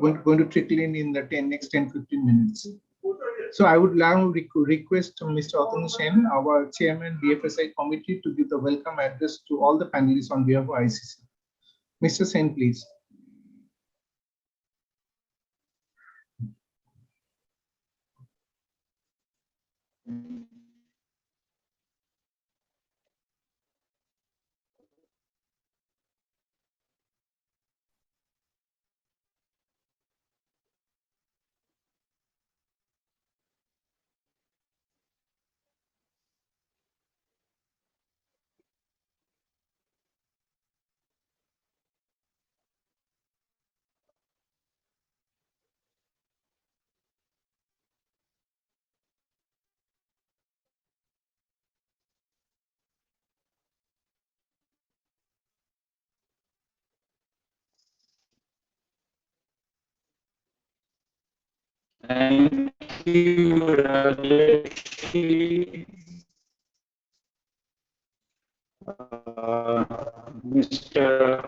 going to trickle in the next 10-15 minutes. So I would now request Mr. Atul Sen, our chairman, BFSI committee, to give the welcome address to all the panelists on behalf of ICC. Mr. Sen, please. Thank you, Rajesh. Mr.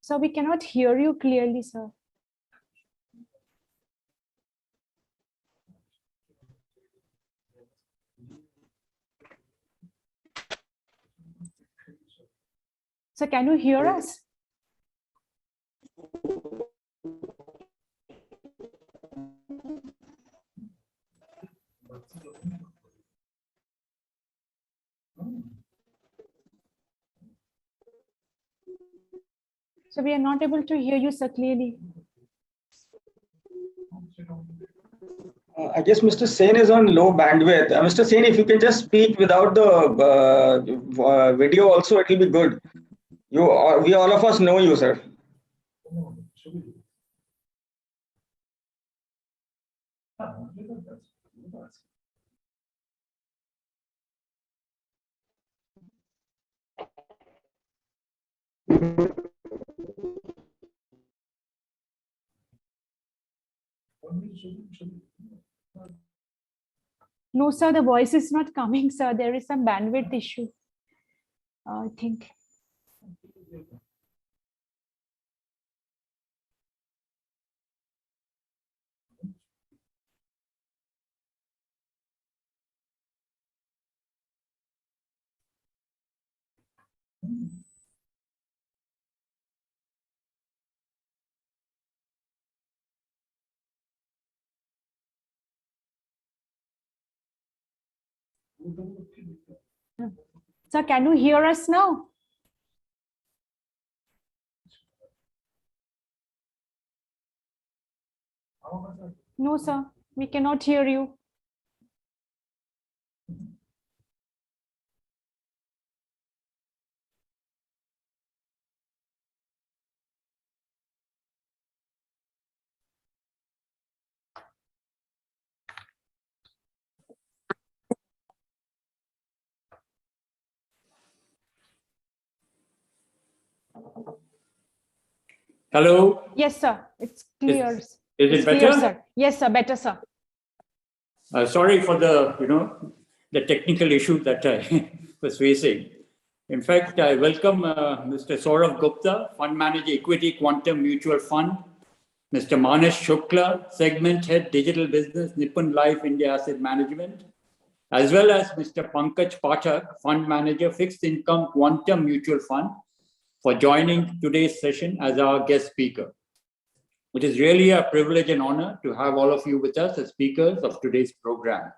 So we cannot hear you clearly, sir. So can you hear us? So we are not able to hear you, sir, clearly. I guess Mr. Sen is on low bandwidth. Mr. Sen, if you can just speak without the video also, it will be good. We all of us know you, sir. No, sir, the voice is not coming, sir. There is some bandwidth issue, I think. Sir, can you hear us now? No, sir, we cannot hear you. Hello. Yes, sir. It's clear. Is it better? Clear, sir. Yes, sir. Better, sir. Sorry for the the technical issue that I was facing. In fact, I welcome Mr. Saurav Gupta, Fund Manager, Equity Quantum Mutual Fund. Mr. Manesh Shukla, Segment Head, Digital Business, Nippon Life India Asset Management, as well as Mr. Pankaj Pathak, Fund Manager, Fixed Income Quantum Mutual Fund, for joining today's session as our guest speaker. It is really a privilege and honor to have all of you with us as speakers of today's program.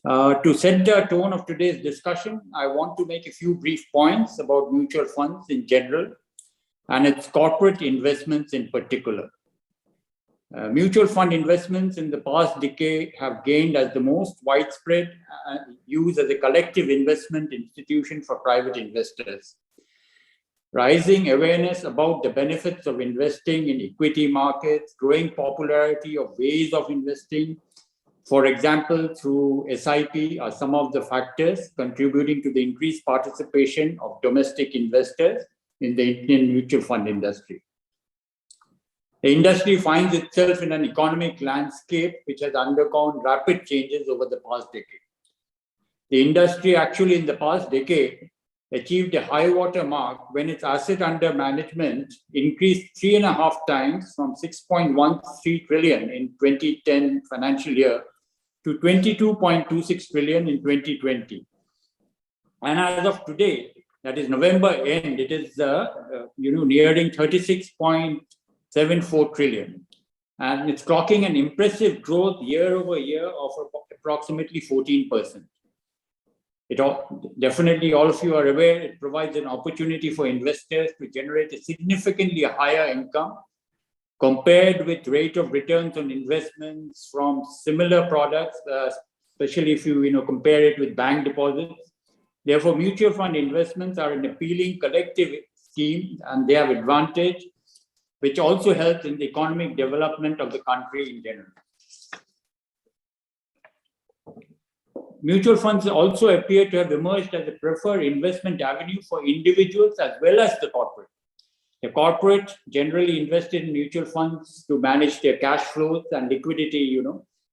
To set the tone of today's discussion, I want to make a few brief points about mutual funds in general and its corporate investments in particular. Mutual fund investments in the past decade have gained as the most widespread use as a collective investment institution for private investors. Rising awareness about the benefits of investing in equity markets, growing popularity of ways of investing, for example, through SIP, are some of the factors contributing to the increased participation of domestic investors in the Indian mutual fund industry. The industry finds itself in an economic landscape which has undergone rapid changes over the past decade. The industry actually in the past decade achieved a high water mark when its asset under management increased 3.5 times from 6.13 trillion in 2010 financial year to 22.26 trillion in 2020. And as of today, that is November end, it is nearing 36.74 trillion. And it's clocking an impressive growth year over year of approximately 14%. Definitely, all of you are aware, it provides an opportunity for investors to generate a significantly higher income compared with rate of returns on investments from similar products, especially if you compare it with bank deposits. Therefore, mutual fund investments are an appealing collective scheme, and they have advantage, which also helps in the economic development of the country in general. Mutual funds also appear to have emerged as a preferred investment avenue for individuals as well as the corporate. The corporate generally invested in mutual funds to manage their cash flows and liquidity,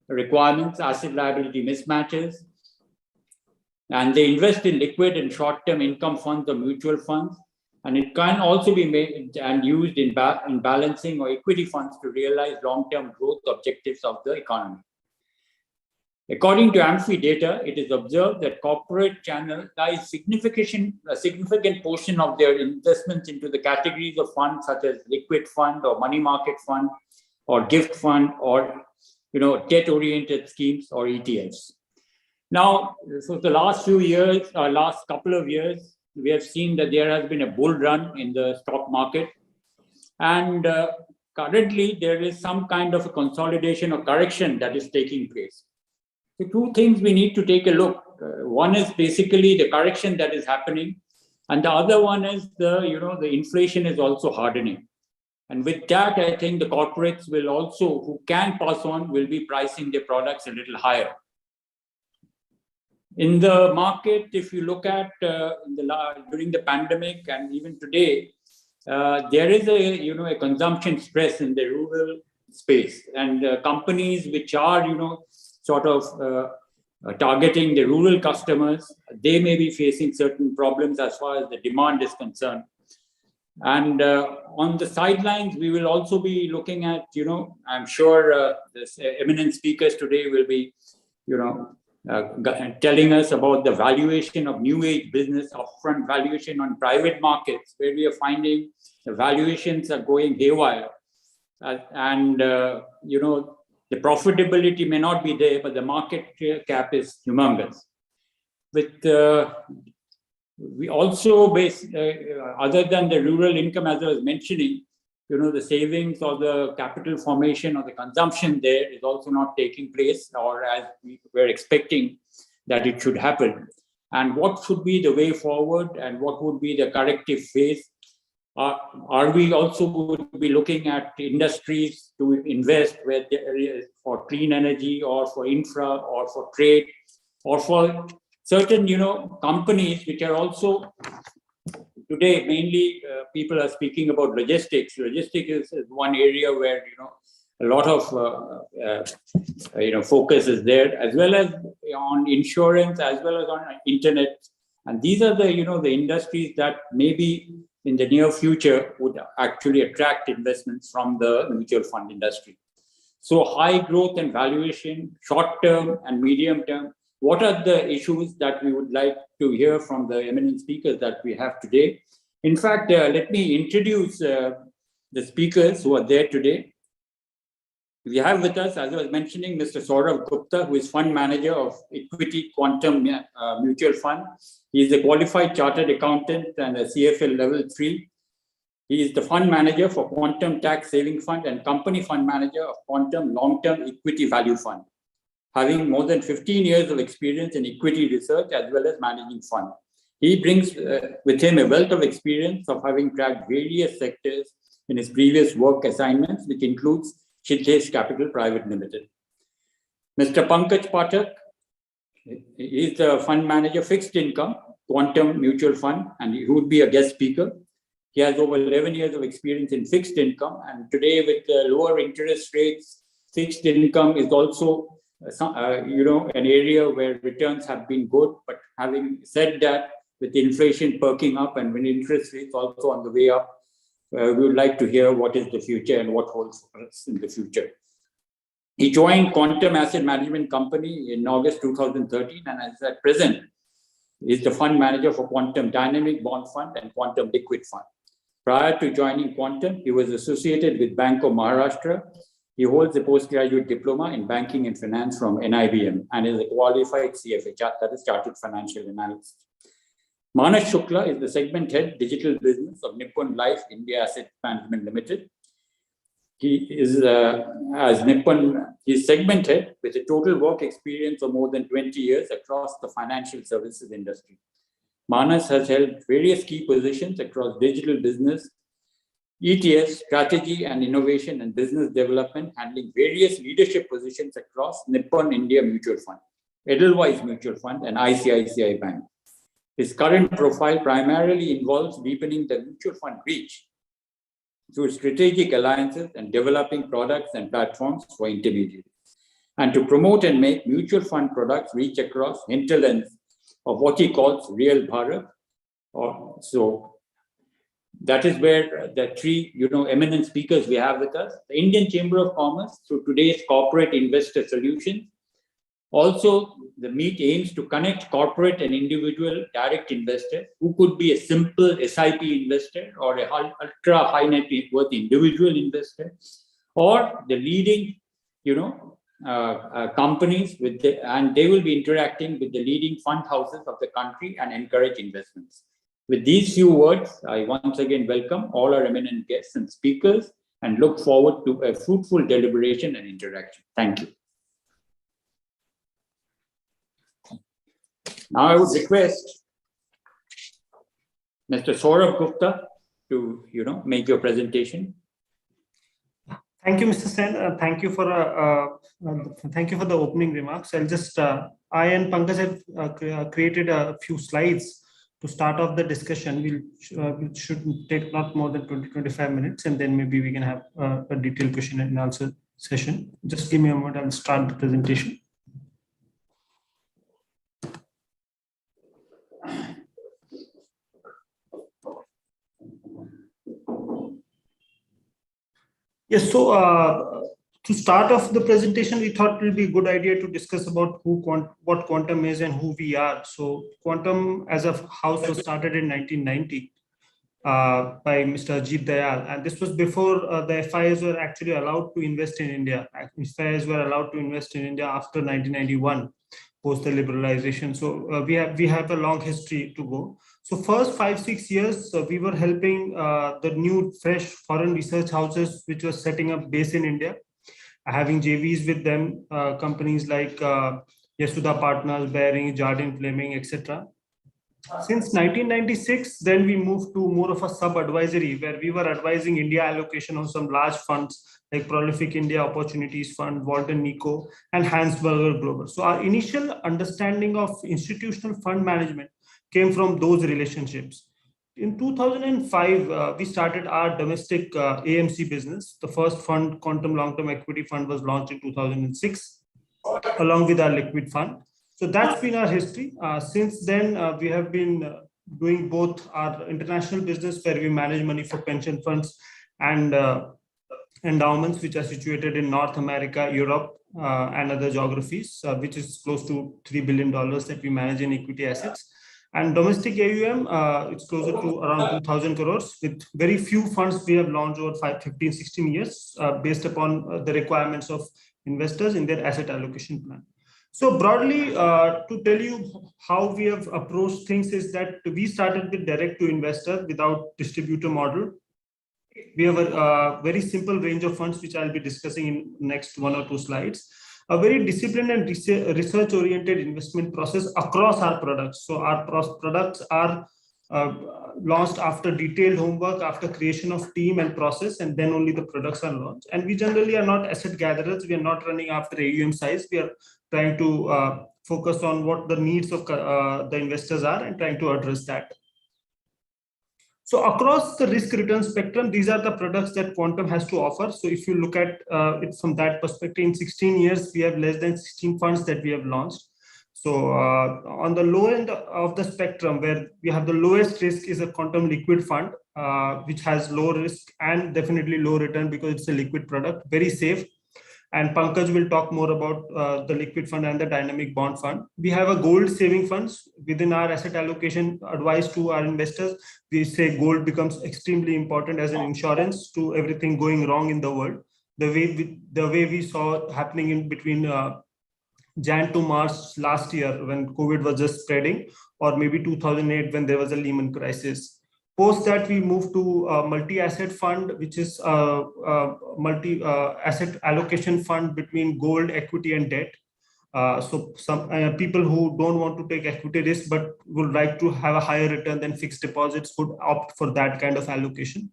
requirements, asset liability mismatches. And they invest in liquid and short-term income funds or mutual funds. And it can also be made and used in balancing or equity funds to realize long-term growth objectives of the economy. According to AMC data, it is observed that corporate channelize a significant portion of their investments into the categories of funds such as liquid fund or money market fund or gift fund or debt-oriented schemes or ETFs. Now, so the last few years, or last couple of years, we have seen that there has been a bull run in the stock market. And currently, there is some kind of a consolidation or correction that is taking place. So two things we need to take a look. One is basically the correction that is happening. And the other one is the inflation is also hardening. And with that, I think the corporates will also, who can pass on, will be pricing their products a little higher. In the market, if you look at during the pandemic and even today, there is a consumption stress in the rural space, and companies which are targeting the rural customers, they may be facing certain problems as far as the demand is concerned. And on the sidelines, we will also be looking at, I'm sure this eminent speakers today will be, telling us about the valuation of new age business, upfront valuation on private markets, where we are finding the valuations are going haywire. The profitability may not be there, but the market cap is humongous. We also other than the rural income, as I was mentioning, the savings or the capital formation or the consumption there is also not taking place, or as we were expecting that it should happen. And what should be the way forward, and what would be the corrective phase? Are we also would be looking at industries to invest where there is for clean energy or for infra or for trade or for certain, companies which are also today mainly people are speaking about logistics. Logistics is one area where, a lot of, focus is there, as well as on insurance, as well as on internet. And these are the, the industries that maybe in the near future would actually attract investments from the mutual fund industry. So high growth and valuation, short term and medium term, what are the issues that we would like to hear from the eminent speakers that we have today? In fact, let me introduce the speakers who are there today. We have with us, as I was mentioning, Mr. Saurav Gupta, who is fund manager of Equity Quantum Mutual Fund. He is a qualified chartered accountant and a CFA level 3. He is the fund manager for Quantum Tax Saving Fund and company fund manager of Quantum Long-Term Equity Value Fund, having more than 15 years of experience in equity research as well as managing fund. He brings with him a wealth of experience of having tracked various sectors in his previous work assignments, which includes Shidhesh Capital Private Limited. Mr. Pankaj Pathak is the fund manager, fixed income, Quantum Mutual Fund, and he would be a guest speaker. He has over 11 years of experience in fixed income, and today with lower interest rates, fixed income is also an area where returns have been good. But having said that, with inflation perking up and when interest rates also on the way up, we would like to hear what is the future and what holds for us in the future. He joined Quantum Asset Management Company in August 2013, and as at present, is the fund manager for Quantum Dynamic Bond Fund and Quantum Liquid Fund. Prior to joining Quantum, he was associated with Bank of Maharashtra. He holds a postgraduate diploma in banking and finance from NIBM and is a qualified CFA, that is Chartered Financial Analyst. Manas Shukla is the segment head digital business of Nippon Life India Asset Management Limited. He is he's segment head with a total work experience of more than 20 years across the financial services industry. Manas has held various key positions across digital business, ETS, strategy and innovation and business development, handling various leadership positions across Nippon India Mutual Fund, Edelweiss Mutual Fund, and ICICI Bank. His current profile primarily involves deepening the mutual fund reach through strategic alliances and developing products and platforms for intermediaries, and to promote and make mutual fund products reach across hinterlands of what he calls real Bharat. So that is where the three eminent speakers we have with us. The Indian Chamber of Commerce, through today's Corporate Investor Solutions. Also, the meet aims to connect corporate and individual direct investors who could be a simple SIP investor or a ultra high net worth individual investor, or the leading, companies and they will be interacting with the leading fund houses of the country and encourage investments. With these few words, I once again welcome all our eminent guests and speakers and look forward to a fruitful deliberation and interaction. Thank you. Now I would request Mr. Saurav Gupta to, make your presentation. Thank you, Mr. Sen. Thank you for the opening remarks. I'll just I and Pankaj have created a few slides to start off the discussion. We should take not more than 20-25 minutes, and then maybe we can have a detailed question and answer session. Just give me a moment. I'll start the presentation. Yes, so to start off the presentation, we thought it would be a good idea to discuss about what Quantum is and who we are. So Quantum as a house was started in 1990 by Mr. Ajit Dayal, and this was before the FIs were actually allowed to invest in India. FIs were allowed to invest in India after 1991, post the liberalization. So we have a long history to go. So first 5-6 years, we were helping the new fresh foreign research houses, which was setting up base in India, having JVs with them, companies like Yasuda Partners, Baring, Jardine Fleming, etc. Since 1996, then we moved to more of a sub-advisory, where we were advising India allocation of some large funds like Prolific India Opportunities Fund, Walton Nico, and Hansberger Global. So our initial understanding of institutional fund management came from those relationships. In 2005, we started our domestic AMC business. The first fund, Quantum Long-Term Equity Fund, was launched in 2006, along with our liquid fund. So that's been our history. Since then, we have been doing both our international business, where we manage money for pension funds and endowments, which are situated in North America, Europe, and other geographies, which is close to $3 billion that we manage in equity assets. And domestic AUM, it's closer to around 2,000 crores, with very few funds we have launched over 15, 16 years based upon the requirements of investors in their asset allocation plan. So broadly, to tell you how we have approached things is that we started with direct to investor without distributor model. We have a very simple range of funds, which I'll be discussing in next 1 or 2 slides. A very disciplined and research-oriented investment process across our products. So our products are launched after detailed homework, after creation of team and process, and then only the products are launched. And we generally are not asset gatherers. We are not running after AUM size. We are trying to focus on what the needs of the investors are and trying to address that. So across the risk return spectrum, these are the products that Quantum has to offer. So if you look at it from that perspective, in 16 years, we have less than 16 funds that we have launched. So on the low end of the spectrum, where we have the lowest risk, is a Quantum liquid fund, which has low risk and definitely low return because it's a liquid product, very safe. And Pankaj will talk more about the liquid fund and the dynamic bond fund. We have a gold saving funds within our asset allocation advice to our investors. We say gold becomes extremely important as an insurance to everything going wrong in the world. The way we saw happening in between Jan to March last year when COVID was just spreading, or maybe 2008 when there was a Lehman crisis. Post that, we moved to a multi-asset fund, which is a multi-asset allocation fund between gold, equity, and debt. So some people who don't want to take equity risk but would like to have a higher return than fixed deposits would opt for that kind of allocation.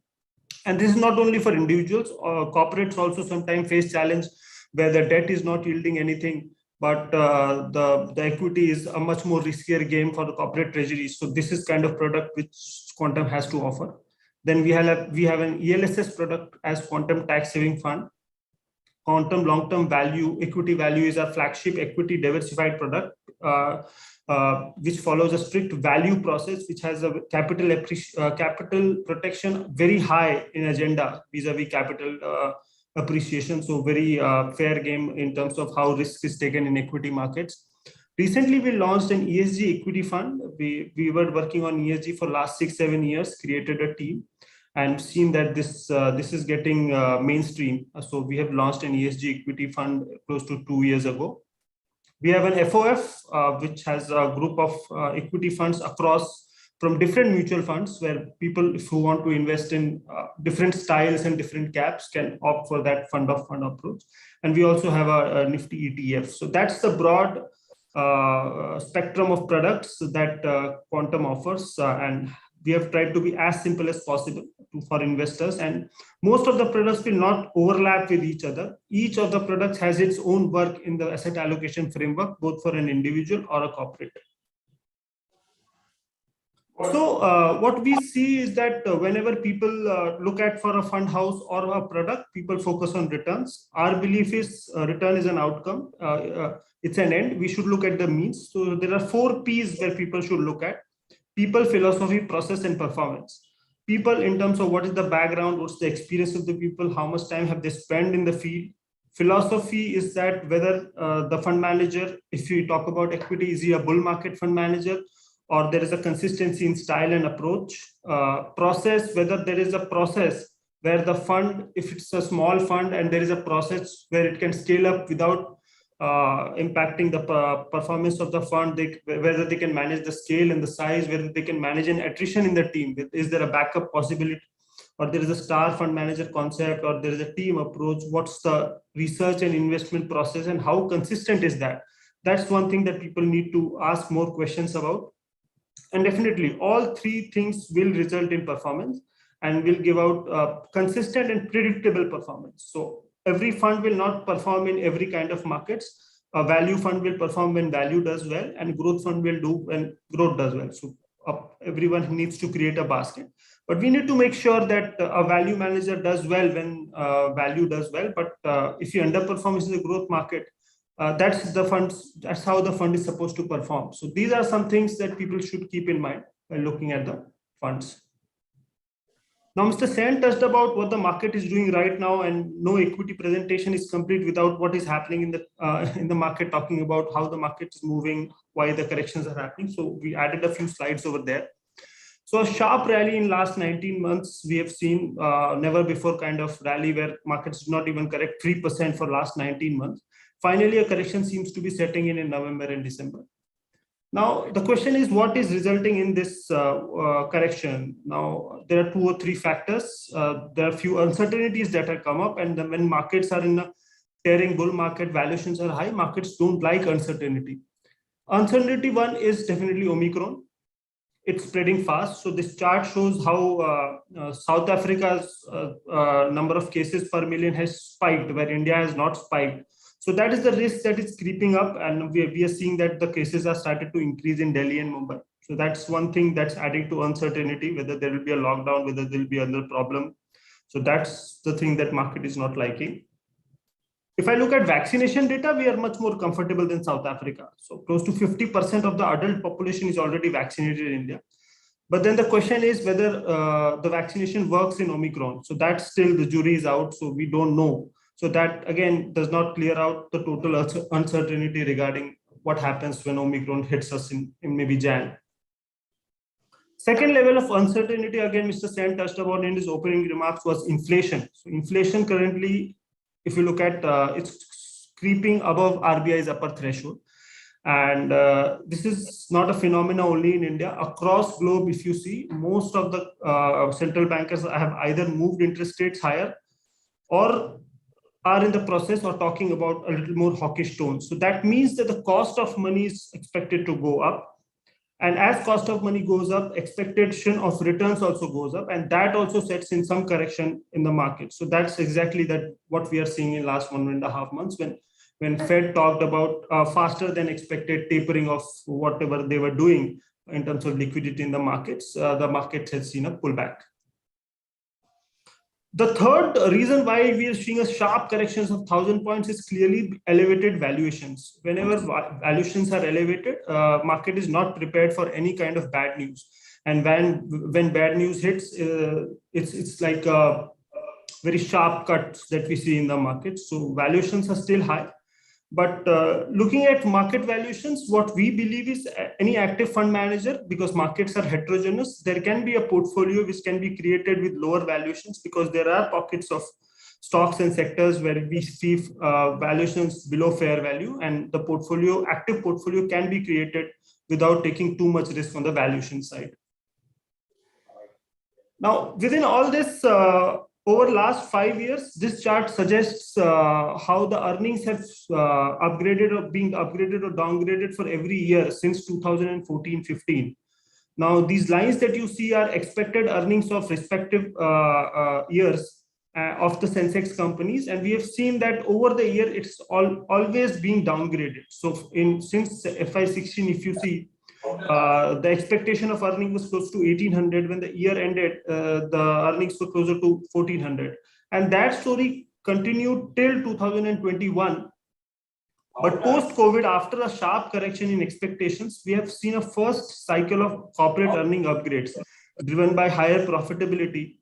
And this is not only for individuals, corporates also sometimes face challenge where the debt is not yielding anything, but the equity is a much more riskier game for the corporate treasuries. So this is kind of product which Quantum has to offer. Then we have an ELSS product as Quantum Tax Saving Fund. Quantum Long-Term Value, Equity Value is our flagship equity diversified product, which follows a strict value process, which has a capital protection very high in agenda vis-a-vis capital appreciation. So very fair game in terms of how risk is taken in equity markets. Recently, we launched an ESG Equity Fund. We were working on ESG for last 6-7 years, created a team, and seen that this is getting mainstream. So we have launched an ESG Equity Fund close to 2 years ago. We have an FOF, which has a group of equity funds across from different mutual funds, where people who want to invest in different styles and different caps can opt for that fund of fund approach. And we also have a Nifty ETF. So that's the broad spectrum of products that Quantum offers, and we have tried to be as simple as possible for investors. And most of the products will not overlap with each other. Each of the products has its own work in the asset allocation framework, both for an individual or a corporate. So what we see is that whenever people look at for a fund house or a product, people focus on returns. Our belief is return is an outcome. It's an end. We should look at the means. So there are 4 P's where people should look at: people, philosophy, process, and performance. People in terms of what is the background, what's the experience of the people, how much time have they spent in the field. Philosophy is that whether the fund manager, if we talk about equity, is he a bull market fund manager, or there is a consistency in style and approach. Process, whether there is a process where the fund, if it's a small fund and there is a process where it can scale up without impacting the performance of the fund, whether they can manage the scale and the size, whether they can manage an attrition in the team. Is there a backup possibility, or there is a star fund manager concept, or there is a team approach? What's the research and investment process, and how consistent is that? That's one thing that people need to ask more questions about. And definitely all 3 things will result in performance and will give out consistent and predictable performance. So every fund will not perform in every kind of markets. A value fund will perform when value does well, and growth fund will do when growth does well. So everyone needs to create a basket, but we need to make sure that a value manager does well when value does well. But if you underperform in the growth market, that's how the fund is supposed to perform. So these are some things that people should keep in mind when looking at the funds. Now, Mr. Sen touched about what the market is doing right now, and no equity presentation is complete without what is happening in the market, talking about how the market is moving, why the corrections are happening. So we added a few slides over there. So a sharp rally in last 19 months, we have seen never before kind of rally where markets do not even correct 3% for last 19 months. Finally, a correction seems to be setting in November and December. Now, the question is, what is resulting in this correction? Now, there are 2 or 3 factors. There are few uncertainties that have come up, and when markets are in a tearing bull market, valuations are high, markets don't like uncertainty. Uncertainty one is definitely Omicron. It's spreading fast. So this chart shows how South Africa's number of cases per million has spiked, where India has not spiked. So that is the risk that is creeping up, and we are seeing that the cases are started to increase in Delhi and Mumbai. So that's one thing that's adding to uncertainty, whether there will be a lockdown, whether there will be another problem. So that's the thing that market is not liking. If I look at vaccination data, we are much more comfortable than South Africa. So close to 50% of the adult population is already vaccinated in India. But then the question is whether the vaccination works in Omicron. So that's still, the jury is out, so we don't know. So that again does not clear out the total uncertainty regarding what happens when Omicron hits us in maybe Jan. Second level of uncertainty, again, Mr. Sen touched about in his opening remarks, was inflation. So inflation currently, if you look at, it's creeping above RBI's upper threshold. And this is not a phenomena only in India. Across globe, if you see, most of the central bankers have either moved interest rates higher or are in the process or talking about a little more hawkish tone. So that means that the cost of money is expected to go up. And as cost of money goes up, expectation of returns also goes up. And that also sets in some correction in the market. So that's exactly what we are seeing in last 1.5 months when Fed talked about faster than expected tapering of whatever they were doing in terms of liquidity in the markets. The market has seen a pullback. The third reason why we are seeing a sharp corrections of 1,000 points is clearly elevated valuations. Whenever valuations are elevated, market is not prepared for any kind of bad news. And when bad news hits, it's like a very sharp cut that we see in the market. So valuations are still high. But looking at market valuations, what we believe is any active fund manager, because markets are heterogeneous, there can be a portfolio which can be created with lower valuations, because there are pockets of stocks and sectors where we see valuations below fair value, and the active portfolio can be created without taking too much risk on the valuation side. Now, within all this, over the last 5 years, this chart suggests how the earnings have upgraded or being upgraded or downgraded for every year since 2014-15. Now, these lines that you see are expected earnings of respective years of the Sensex companies, and we have seen that over the year it's always being downgraded. So since FY16, if you see, the expectation of earning was close to 1800. When the year ended, the earnings were closer to 1400, and that story continued till 2021. But post-COVID, after a sharp correction in expectations, we have seen a first cycle of corporate earning upgrades driven by higher profitability,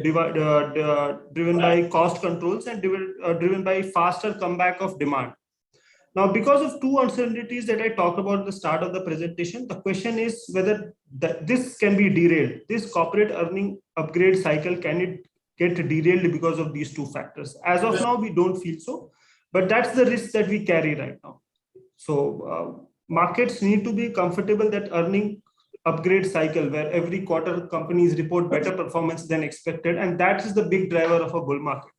driven by cost controls, and driven by faster comeback of demand. Now, because of two uncertainties that I talked about at the start of the presentation, the question is whether this can be derailed. This corporate earning upgrade cycle, can it get derailed because of these two factors? As of now, we don't feel so, but that's the risk that we carry right now. So markets need to be comfortable that earning upgrade cycle, where every quarter companies report better performance than expected, and that is the big driver of a bull market.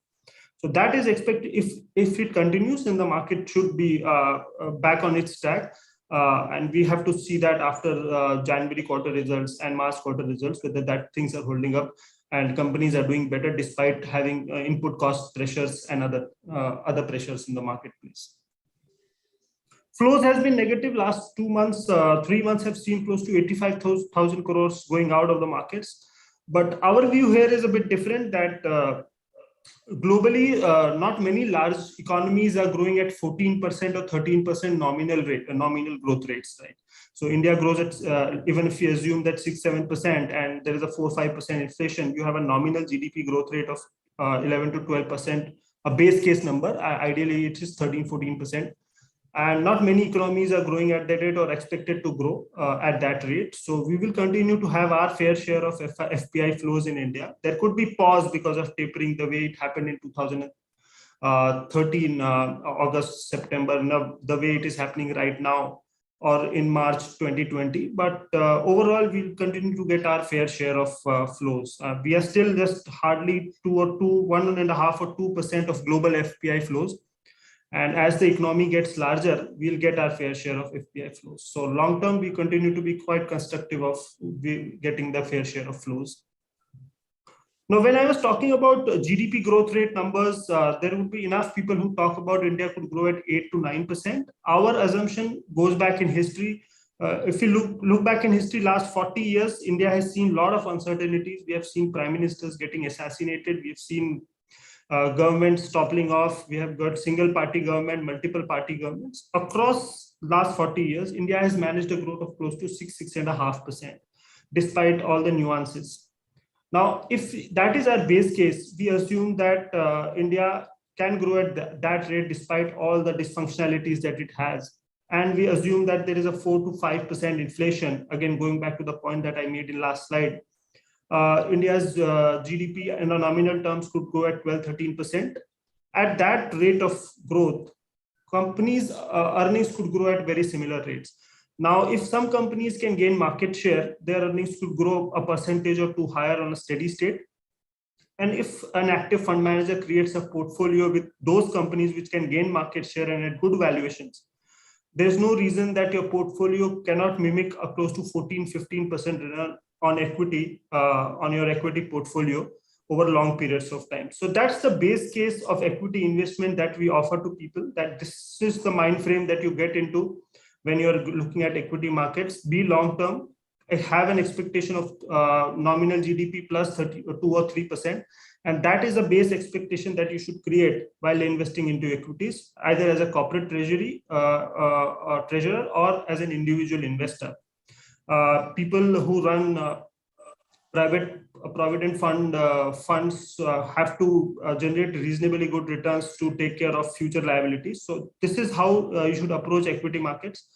So that is expected. If it continues, then the market should be back on its track. And we have to see that after January quarter results and March quarter results, whether that things are holding up and companies are doing better despite having input cost pressures and other pressures in the marketplace. Flows has been negative last 2 months. 3 months have seen close to 85,000 crores going out of the markets. But our view here is a bit different, that globally, not many large economies are growing at 14% or 13% nominal growth rates, right? So India grows at, even if you assume that 6-7% and there is a 4-5% inflation, you have a nominal GDP growth rate of 11 to 12%, a base case number. Ideally, it is 13-14%. And not many economies are growing at that rate or expected to grow at that rate. So we will continue to have our fair share of FPI flows in India. There could be pause because of tapering the way it happened in 2013, August, September, the way it is happening right now, or in March 2020. But overall, we'll continue to get our fair share of flows. We are still just hardly 1.5 or 2% of global FPI flows. And as the economy gets larger, we'll get our fair share of FPI flows. So long term, we continue to be quite constructive of getting the fair share of flows. Now, when I was talking about GDP growth rate numbers, there would be enough people who talk about India could grow at 8 to 9%. Our assumption goes back in history. If you look back in history, last 40 years, India has seen a lot of uncertainties. We have seen prime ministers getting assassinated. We've seen governments toppling off. We have got single party government, multiple party governments. Across last 40 years, India has managed a growth of close to 6.5%, despite all the nuances. Now, if that is our base case, we assume that India can grow at that rate despite all the dysfunctionalities that it has. And we assume that there is a 4 to 5% inflation. Again, going back to the point that I made in last slide, India's GDP in nominal terms could grow at 12-13%. At that rate of growth, companies' earnings could grow at very similar rates. Now, if some companies can gain market share, their earnings could grow a percentage or two higher on a steady state. And if an active fund manager creates a portfolio with those companies which can gain market share and at good valuations, there's no reason that your portfolio cannot mimic a close to 14-15% return on equity, on your equity portfolio over long periods of time. So that's the base case of equity investment that we offer to people, that this is the mind frame that you get into when you're looking at equity markets. Be long term, have an expectation of nominal GDP plus 2 or 3%. And that is a base expectation that you should create while investing into equities, either as a corporate treasury treasurer or as an individual investor. People who run private provident funds have to generate reasonably good returns to take care of future liabilities. So this is how you should approach equity markets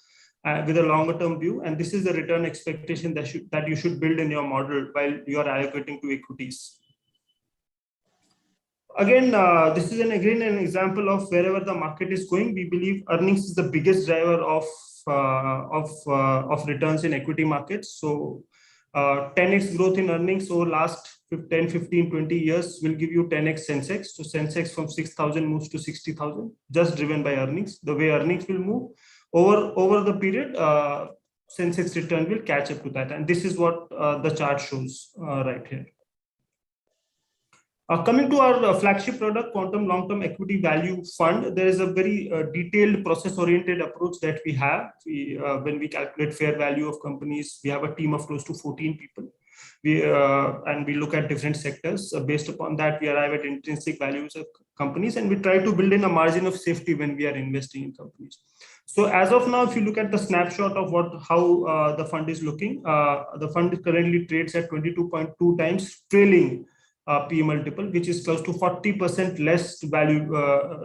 with a longer term view. And this is the return expectation that you should build in your model while you are allocating to equities. Again, this is an example of wherever the market is going. We believe earnings is the biggest driver of returns in equity markets. So 10x growth in earnings over last 10, 15, 20 years will give you 10x Sensex. So Sensex from 6,000 moves to 60,000, just driven by earnings. The way earnings will move over the period, Sensex return will catch up to that. And this is what the chart shows right here. Coming to our flagship product, Quantum Long-Term Equity Value Fund, there is a very detailed process-oriented approach that we have. When we calculate fair value of companies, we have a team of close to 14 people. And we look at different sectors. Based upon that, we arrive at intrinsic values of companies, and we try to build in a margin of safety when we are investing in companies. So as of now, if you look at the snapshot of how the fund is looking, the fund currently trades at 22.2 times trailing P multiple, which is close to 40%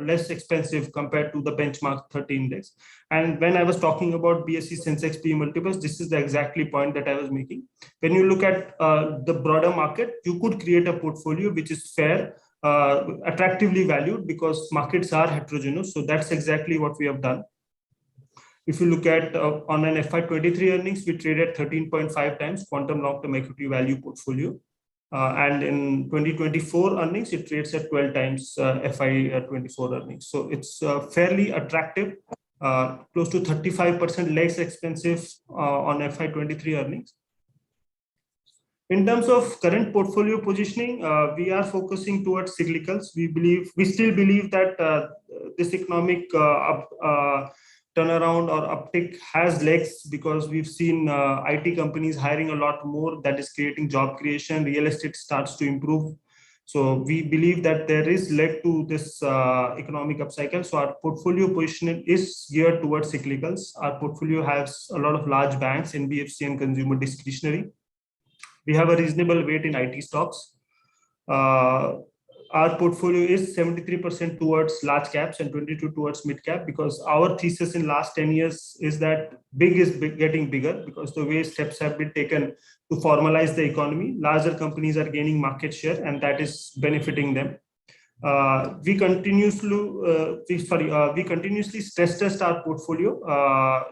less expensive compared to the benchmark 30 index. And when I was talking about BSE Sensex P multiples, this is the exactly point that I was making. When you look at the broader market, you could create a portfolio which is fair, attractively valued, because markets are heterogeneous. So that's exactly what we have done. If you look at on an FY23 earnings, we traded 13.5 times Quantum Long-Term Equity Value portfolio. And in 2024 earnings, it trades at 12 times FY24 earnings. So it's fairly attractive, close to 35% less expensive on FY23 earnings. In terms of current portfolio positioning, we are focusing towards cyclicals. We still believe that this economic turnaround or uptick has legs, because we've seen IT companies hiring a lot more. That is creating job creation. Real estate starts to improve. So we believe that there is led to this economic upcycle. So our portfolio position is geared towards cyclicals. Our portfolio has a lot of large banks, NBFC and consumer discretionary. We have a reasonable weight in IT stocks. Our portfolio is 73% towards large caps and 22% towards mid cap, because our thesis in last 10 years is that big is getting bigger, because the way steps have been taken to formalize the economy, larger companies are gaining market share, and that is benefiting them. We continuously stress test our portfolio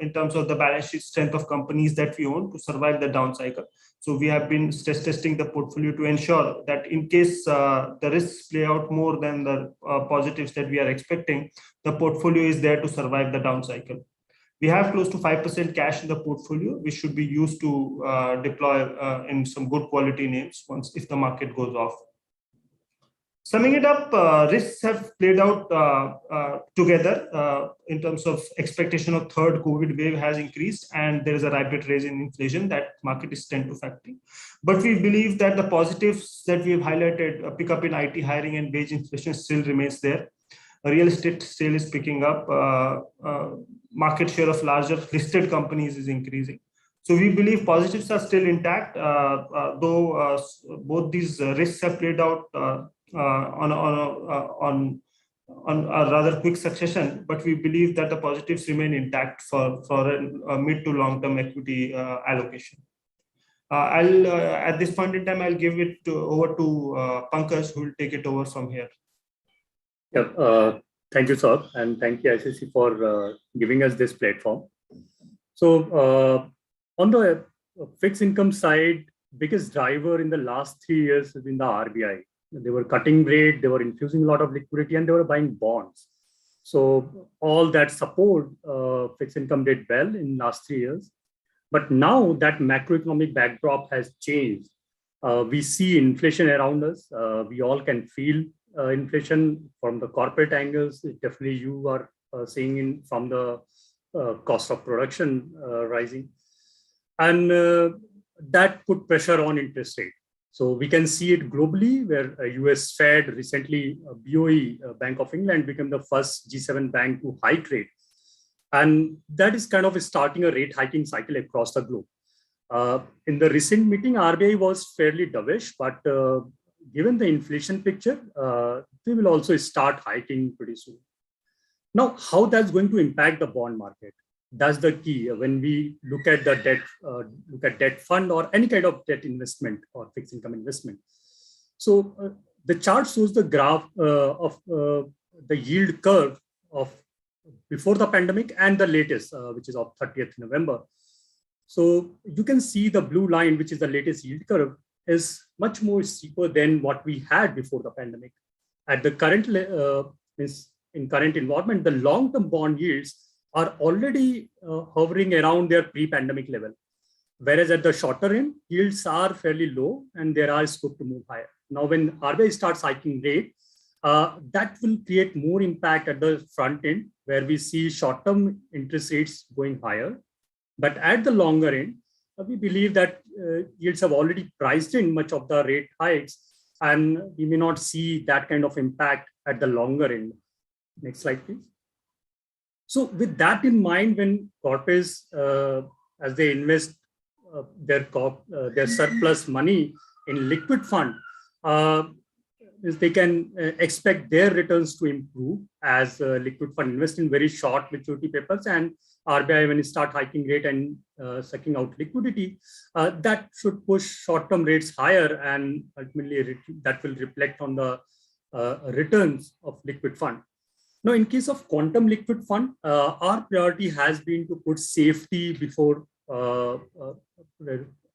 in terms of the balance sheet strength of companies that we own to survive the down cycle. So we have been stress testing the portfolio to ensure that in case the risks play out more than the positives that we are expecting, the portfolio is there to survive the down cycle. We have close to 5% cash in the portfolio, which should be used to deploy in some good quality names once if the market goes off. Summing it up, risks have played out together in terms of expectation of third COVID wave has increased, and there is a rapid rise in inflation that market is tend to factoring. But we believe that the positives that we have highlighted, a pickup in IT hiring and wage inflation still remains there. Real estate still is picking up. Market share of larger listed companies is increasing. So we believe positives are still intact, though both these risks have played out on a rather quick succession, but we believe that the positives remain intact for a mid to long term equity allocation. At this point in time, I'll give it over to Pankaj, who will take it over from here. Yeah, thank you, sir, and thank you, ICC, for giving us this platform. So on the fixed income side, biggest driver in the last 3 years has been the RBI. They were cutting rate, they were infusing a lot of liquidity, and they were buying bonds. So all that support fixed income did well in last 3 years. But now that macroeconomic backdrop has changed. We see inflation around us. We all can feel inflation from the corporate angles. Definitely you are seeing in from the cost of production rising. And that put pressure on interest rate. So we can see it globally, where US Fed recently, BOE, Bank of England, became the first G7 bank to hike rate. And that is kind of starting a rate hiking cycle across the globe. In the recent meeting, RBI was fairly dovish, but given the inflation picture, they will also start hiking pretty soon. Now, how that's going to impact the bond market? That's the key when we look at the debt fund or any kind of debt investment or fixed income investment. So the chart shows the graph of the yield curve of before the pandemic and the latest, which is of 30th November. So you can see the blue line, which is the latest yield curve, is much more steeper than what we had before the pandemic. At the current in current environment, the long-term bond yields are already hovering around their pre-pandemic level. Whereas at the shorter end, yields are fairly low and there are scope to move higher. Now, when RBI starts hiking rate, that will create more impact at the front end, where we see short-term interest rates going higher. But at the longer end, we believe that yields have already priced in much of the rate hikes, and we may not see that kind of impact at the longer end. Next slide, please. So with that in mind, when corporates, as they invest their surplus money in liquid fund, they can expect their returns to improve as liquid fund invest in very short maturity papers, and RBI, when it start hiking rate and sucking out liquidity, that should push short-term rates higher, and ultimately that will reflect on the returns of liquid fund. Now, in case of quantum liquid fund, our priority has been to put safety before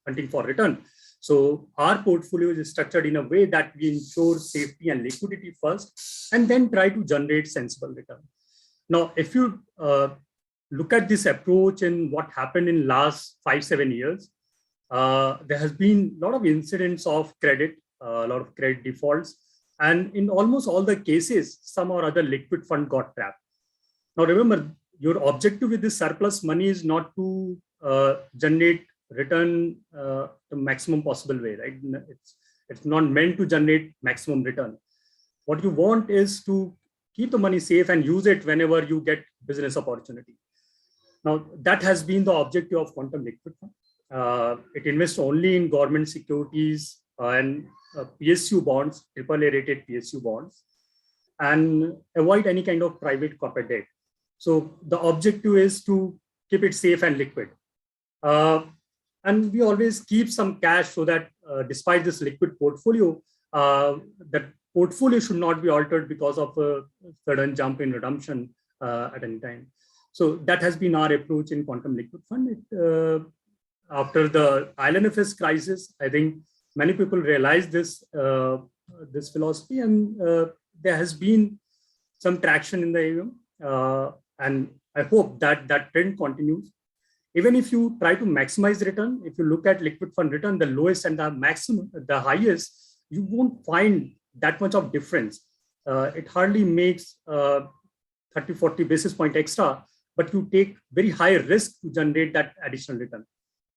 hunting for return. So our portfolio is structured in a way that we ensure safety and liquidity first, and then try to generate sensible return. Now, if you look at this approach and what happened in last 5-7 years, there has been a lot of incidents of credit, a lot of credit defaults. And in almost all the cases, some or other liquid fund got trapped. Now, remember, your objective with this surplus money is not to generate return the maximum possible way, right? It's not meant to generate maximum return. What you want is to keep the money safe and use it whenever you get business opportunity. Now, that has been the objective of Quantum Liquid Fund. It invests only in government securities and PSU bonds, AAA rated PSU bonds, and avoid any kind of private corporate debt. So the objective is to keep it safe and liquid. And we always keep some cash so that despite this liquid portfolio, that portfolio should not be altered because of a sudden jump in redemption at any time. So that has been our approach in Quantum Liquid Fund. After the IL&FS crisis, I think many people realized this, this philosophy, and there has been some traction in the AUM. And I hope that that trend continues. Even if you try to maximize return, if you look at liquid fund return, the lowest and the maximum, the highest, you won't find that much of difference. It hardly makes 30-40 basis point extra, but you take very high risk to generate that additional return.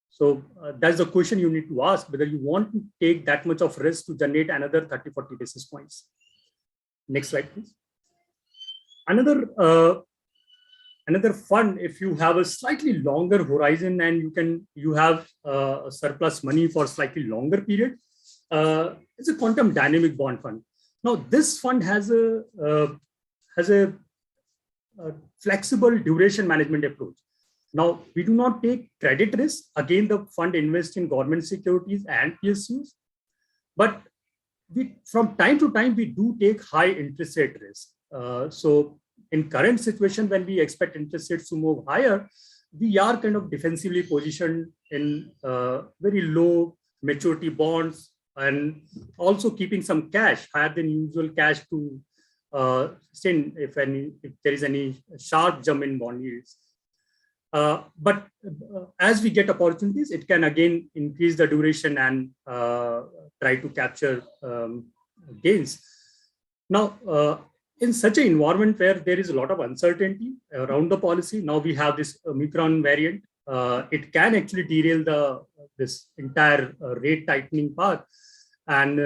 So that's the question you need to ask, whether you want to take that much of risk to generate another 30-40 basis points. Next slide, please. Another fund, if you have a slightly longer horizon and you have surplus money for slightly longer period, it's a quantum dynamic bond fund. Now, this fund has a flexible duration management approach. Now, we do not take credit risk. Again, the fund invests in government securities and PSUs, but from time to time, we do take high interest rate risk. So in current situation, when we expect interest rates to move higher, we are kind of defensively positioned in very low maturity bonds, and also keeping some cash, higher than usual cash to stay if there is any sharp jump in bond yields. But as we get opportunities, it can again increase the duration and try to capture gains. Now, in such an environment where there is a lot of uncertainty around the policy, now we have this Omicron variant. It can actually derail this entire rate tightening path. And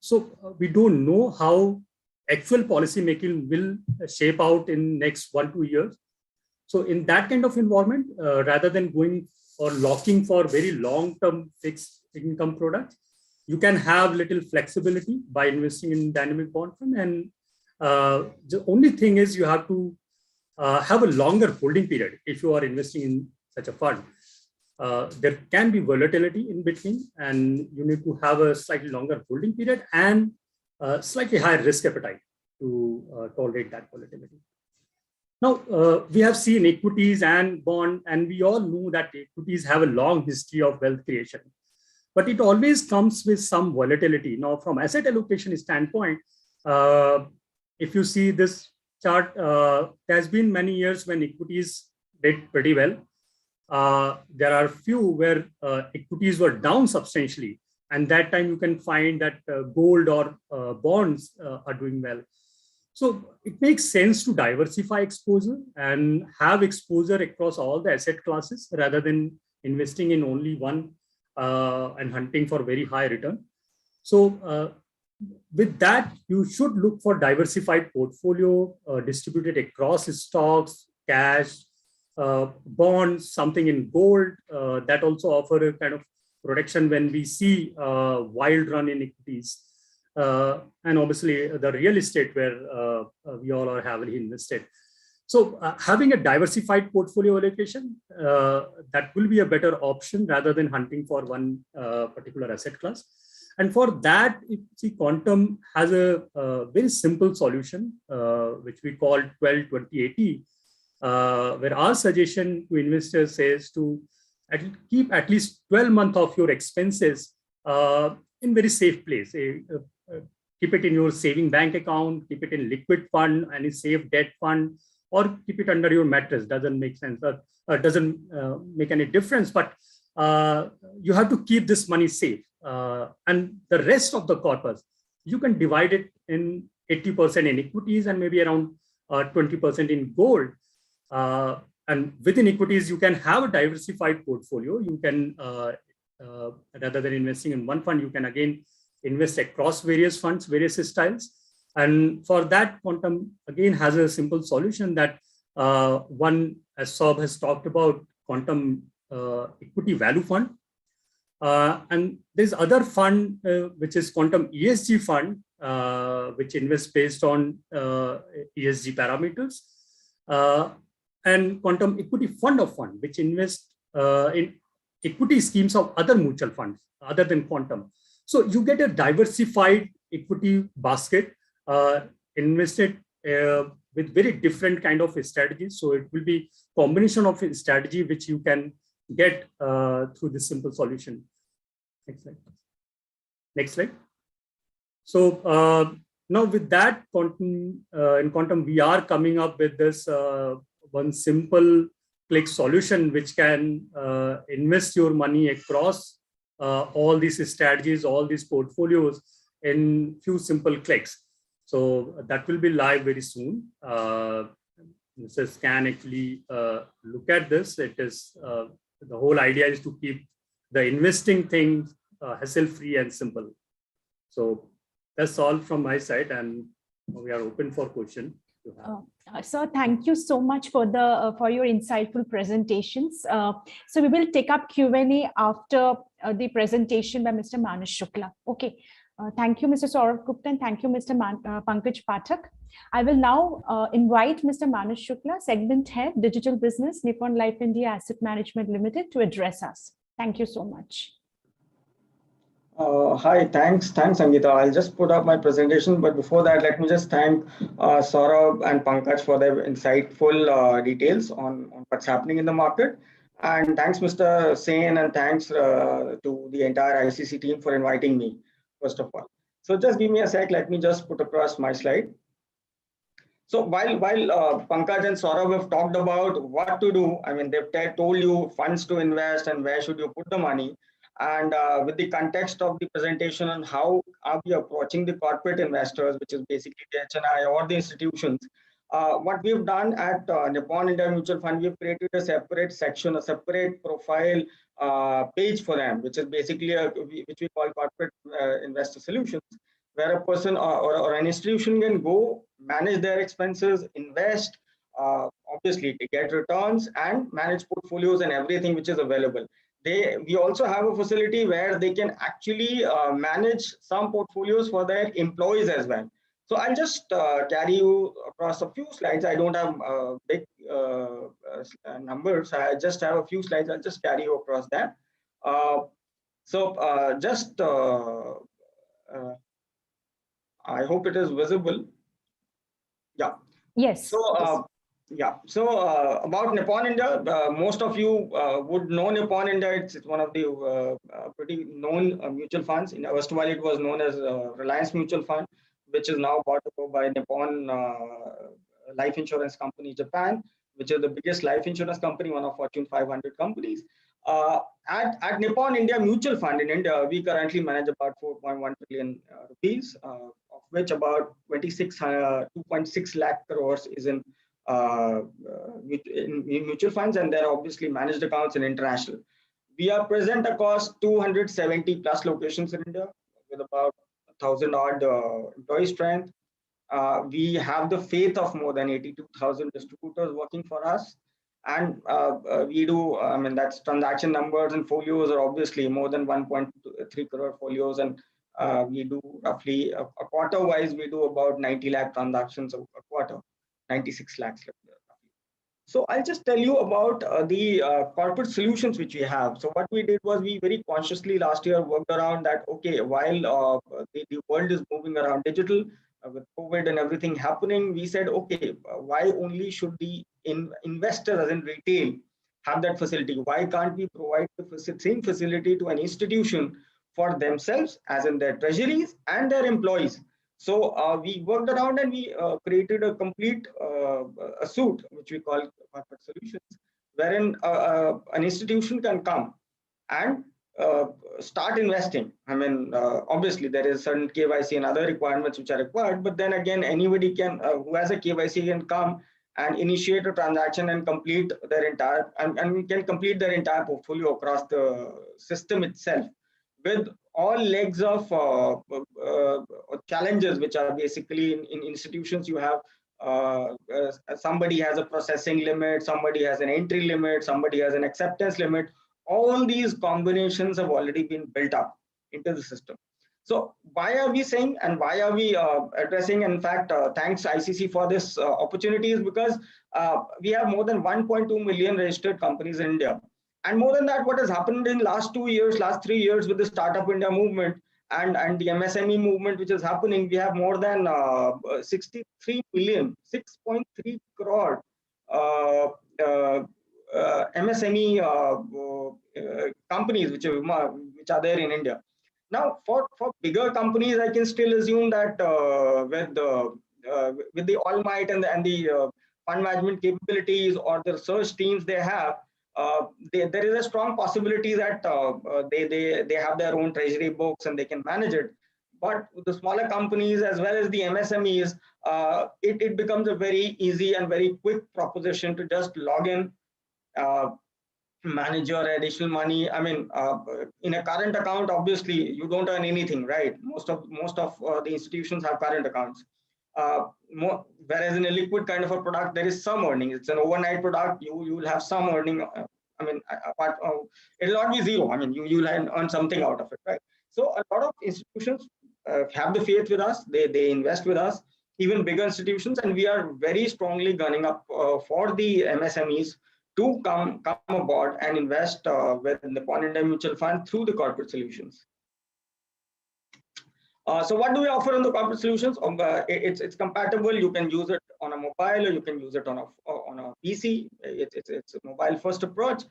so we don't know how actual policy making will shape out in next 1-2 years. So in that kind of environment, rather than going or locking for very long-term fixed income products, you can have little flexibility by investing in dynamic bond fund. And the only thing is you have to have a longer holding period if you are investing in such a fund. There can be volatility in between, and you need to have a slightly longer holding period and slightly higher risk appetite to tolerate that volatility. Now, we have seen equities and bond, and we all know that equities have a long history of wealth creation, but it always comes with some volatility. Now, from asset allocation standpoint, if you see this chart, there has been many years when equities did pretty well. There are few where equities were down substantially, and that time you can find that gold or bonds are doing well. So it makes sense to diversify exposure and have exposure across all the asset classes rather than investing in only one and hunting for very high return. So with that, you should look for diversified portfolio distributed across stocks, cash, bonds, something in gold that also offer a kind of protection when we see wild run in equities. And obviously the real estate where we all are heavily invested. So having a diversified portfolio allocation, that will be a better option rather than hunting for one particular asset class. And for that, Quantum has a very simple solution, which we call 12-20-80, where our suggestion to investors is to keep at least 12 months of your expenses in very safe place. Keep it in your saving bank account, keep it in liquid fund, any safe debt fund, or keep it under your mattress. Doesn't make sense, doesn't make any difference, but you have to keep this money safe. And the rest of the corpus, you can divide it in 80% in equities and maybe around 20% in gold. And within equities, you can have a diversified portfolio. You can, rather than investing in one fund, you can again invest across various funds, various styles. And for that, Quantum again has a simple solution that one, as Saab has talked about, Quantum Equity Value Fund. And there's other fund, which is Quantum ESG Fund, which invests based on ESG parameters. And Quantum Equity Fund of Fund, which invests in equity schemes of other mutual funds other than Quantum. So you get a diversified equity basket invested with very different kind of strategies. So it will be combination of a strategy which you can get through this simple solution. Next slide. Next slide. So now with that, in Quantum, we are coming up with this one simple click solution which can invest your money across all these strategies, all these portfolios in few simple clicks. So that will be live very soon. Mrs. can actually look at this. It is the whole idea is to keep the investing thing hassle-free and simple. So that's all from my side, and we are open for question. So thank you so much for your insightful presentations. So we will take up Q&A after the presentation by Mr. Manas Shukla. Okay. Thank you, Mr. Saurav Gupta, and thank you, Mr. Pankaj Pathak. I will now invite Mr. Manas Shukla, Segment Head, Digital Business, Nippon Life India Asset Management Limited, to address us. Thank you so much. Hi, thanks, Sangeeta. I'll just put up my presentation, but before that, let me just thank Saurabh and Pankaj for their insightful details on what's happening in the market. And thanks, Mr. Sen, and thanks to the entire ICC team for inviting me, first of all. So just give me a sec, let me just put across my slide. So while Pankaj and Saurabh have talked about what to do, I mean, they've told you funds to invest and where should you put the money. And with the context of the presentation on how are we approaching the corporate investors, which is basically the HNI or the institutions, what we've done at Nippon India Mutual Fund, we've created a separate section, a separate profile page for them, which is basically which we call corporate investor solutions, where a person or an institution can go manage their expenses, invest, obviously to get returns and manage portfolios and everything which is available. We also have a facility where they can actually manage some portfolios for their employees as well. So I'll just carry you across a few slides. I don't have big numbers. I just have a few slides. I'll just carry you across that. I hope it is visible. Yeah. Yes. So yeah. So about Nippon India, most of you would know Nippon India. It's one of the pretty known mutual funds. In erstwhile, it was known as Reliance Mutual Fund, which is now bought over by Nippon Life Insurance Company Japan, which is the biggest life insurance company, one of Fortune 500 companies. At Nippon India Mutual Fund in India, we currently manage about 4.1 trillion rupees, of which about 2.6 lakh crores is in mutual funds, and there are obviously managed accounts and international. We are present across 270 plus locations in India with about 1,000 odd employee strength. We have the faith of more than 82,000 distributors working for us. And we do, I mean, that's transaction numbers and folios are obviously more than 1.3 crore folios. And we do roughly a quarter wise, we do about 90 lakh transactions a quarter, 96 lakhs. So I'll just tell you about the corporate solutions which we have. So what we did was we very consciously last year worked around that, okay, while the world is moving around digital with COVID and everything happening, we said, okay, why only should the investor as in retail have that facility? Why can't we provide the same facility to an institution for themselves as in their treasuries and their employees? So we worked around and we created a complete a suite, which we call corporate solutions, wherein an institution can come and start investing. I mean, obviously there is certain KYC and other requirements which are required, but then again, anybody can, who has a KYC can come and initiate a transaction and complete their entire, and we can complete their entire portfolio across the system itself with all legs of challenges, which are basically in institutions. You have somebody has a processing limit, somebody has an entry limit, somebody has an acceptance limit. All these combinations have already been built up into the system. So why are we saying and why are we addressing? In fact, thanks ICC for this opportunity, is because we have more than 1.2 million registered companies in India. And more than that, what has happened in last 2 years, last 3 years with the Startup India movement and the MSME movement, which is happening, we have more than 63 million, 6.3 crore MSME companies which are there in India. Now, for bigger companies, I can still assume that with the all might and the fund management capabilities or the research teams they have, there is a strong possibility that they have their own treasury books and they can manage it. But with the smaller companies as well as the MSMEs, it becomes a very easy and very quick proposition to just log in, manage your additional money. I mean, in a current account, obviously you don't earn anything, right? Most of the institutions have current accounts. Whereas in a liquid kind of a product, there is some earning. It's an overnight product. You will have some earning. I mean, apart, it will not be zero. I mean, you'll earn something out of it, right? So a lot of institutions have the faith with us. They invest with us, even bigger institutions, and we are very strongly gunning up for the MSMEs to come aboard and invest with Nippon India Mutual Fund through the corporate solutions. So what do we offer in the corporate solutions? It's compatible. You can use it on a mobile, or you can use it on a PC. It's a mobile first approach.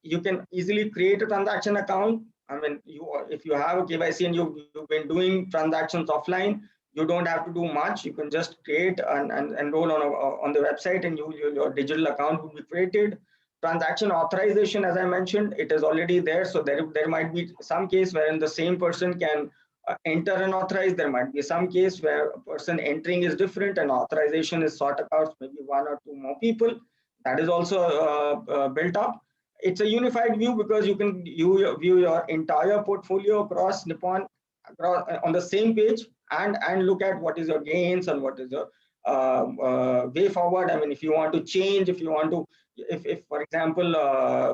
You can easily create a transaction account. I mean, if you have a KYC and you've been doing transactions offline, you don't have to do much. You can just create and enroll on the website, and your digital account will be created. Transaction authorization, as I mentioned, it is already there. So there might be some case wherein the same person can enter and authorize. There might be some case where a person entering is different and authorization is sought out, maybe 1 or 2 more people. That is also built up. It's a unified view because you can view your entire portfolio across Nippon on the same page and look at what is your gains and what is your way forward. I mean, if you want to change, if you want to, if for example,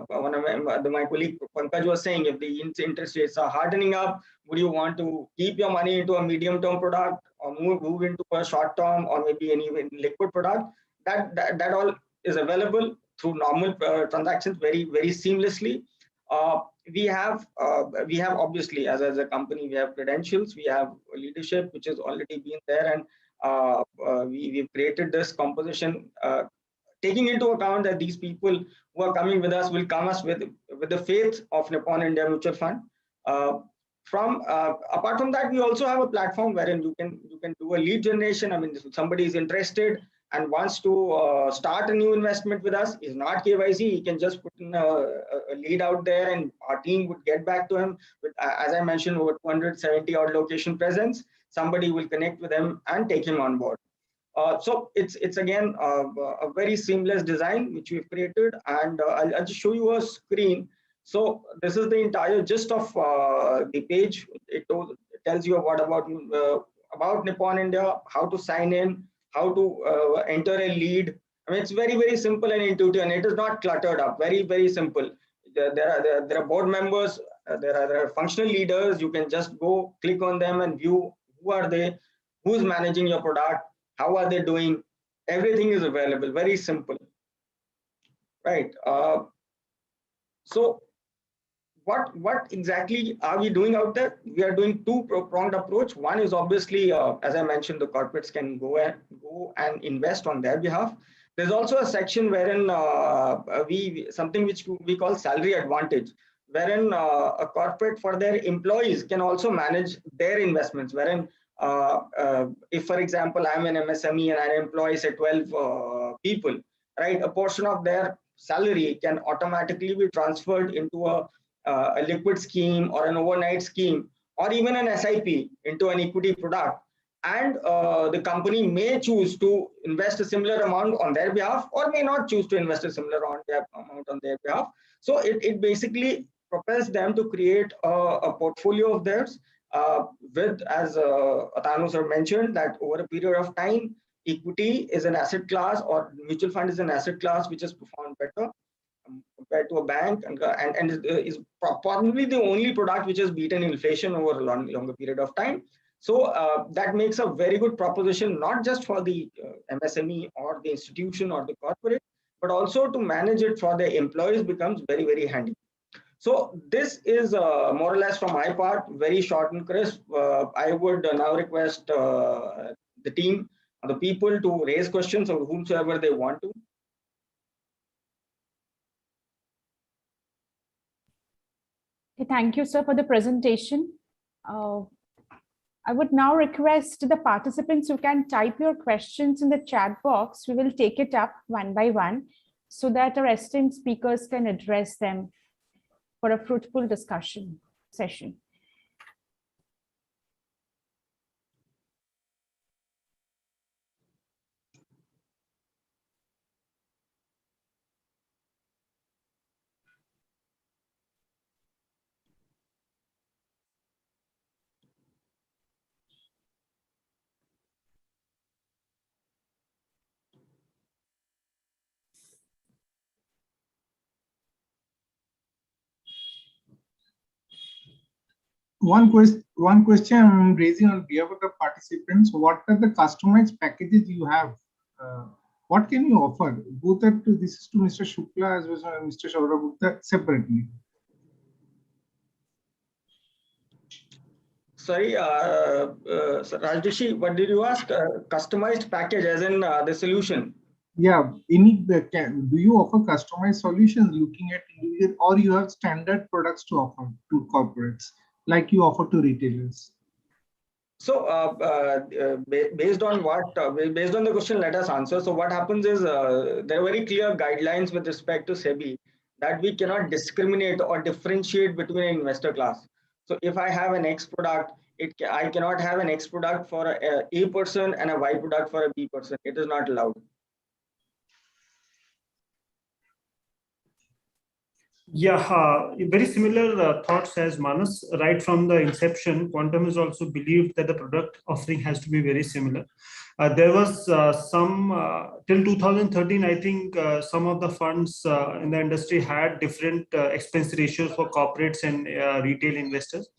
one of my colleague Pankaj was saying, if the interest rates are hardening up, would you want to keep your money into a medium-term product or move into a short-term or maybe any liquid product? That all is available through normal transactions very seamlessly. We have obviously, as a company, we have credentials, we have leadership which has already been there, and we've created this composition, taking into account that these people who are coming with us will come us with the faith of Nippon India Mutual Fund. Apart from that, we also have a platform wherein you can do a lead generation. I mean, if somebody is interested and wants to start a new investment with us, is not KYC, he can just put in a lead out there and our team would get back to him. With, as I mentioned, over 270 odd location presence, somebody will connect with him and take him on board. So it's again a very seamless design which we've created, and I'll just show you a screen. So this is the entire gist of the page. It tells you about Nippon India, how to sign in, how to enter a lead. I mean, it's very simple and intuitive, and it is not cluttered up. Very simple. There are board members, there are functional leaders. You can just go click on them and view who are they, who's managing your product, how are they doing. Everything is available. Very simple, right? So what exactly are we doing out there? We are doing two-pronged approach. One is obviously, as I mentioned, the corporates can go and invest on their behalf. There's also a section wherein something which we call salary advantage, wherein a corporate for their employees can also manage their investments. Wherein if, for example, I'm an MSME and I employ say 12 people, right? A portion of their salary can automatically be transferred into a liquid scheme or an overnight scheme or even an SIP into an equity product, and the company may choose to invest a similar amount on their behalf or may not choose to invest a similar amount on their behalf. So it basically propels them to create a portfolio of theirs with, as Atanu sir mentioned, that over a period of time, equity is an asset class, or mutual fund is an asset class which has performed better compared to a bank, and is probably the only product which has beaten inflation over a longer period of time. So that makes a very good proposition, not just for the MSME or the institution or the corporate, but also to manage it for the employees becomes very, very handy. So this is more or less from my part, very short and crisp. I would now request the team, the people to raise questions of whomsoever they want to. Thank you, sir, for the presentation. I would now request the participants who can type your questions in the chat box. We will take it up one by one so that our esteemed speakers can address them for a fruitful discussion session. One question I'm raising on behalf of the participants: what are the customized packages you have? What can you offer? Both are to, this is to Mr. Shukla as well as Mr. Saurabh Gupta separately. Sorry, Rajrishi, what did you ask? Customized package as in the solution? Yeah, do you offer customized solutions looking at individual, or you have standard products to offer to corporates like you offer to retailers? So based on the question, let us answer. So what happens is there are very clear guidelines with respect to SEBI that we cannot discriminate or differentiate between an investor class. So if I have an X product, I cannot have an X product for a person and a Y product for a B person. It is not allowed. Yeah, very similar thoughts as Manas. Right from the inception, Quantum has also believed that the product offering has to be very similar. There was till 2013, I think some of the funds in the industry had different expense ratios for corporates and retail investors,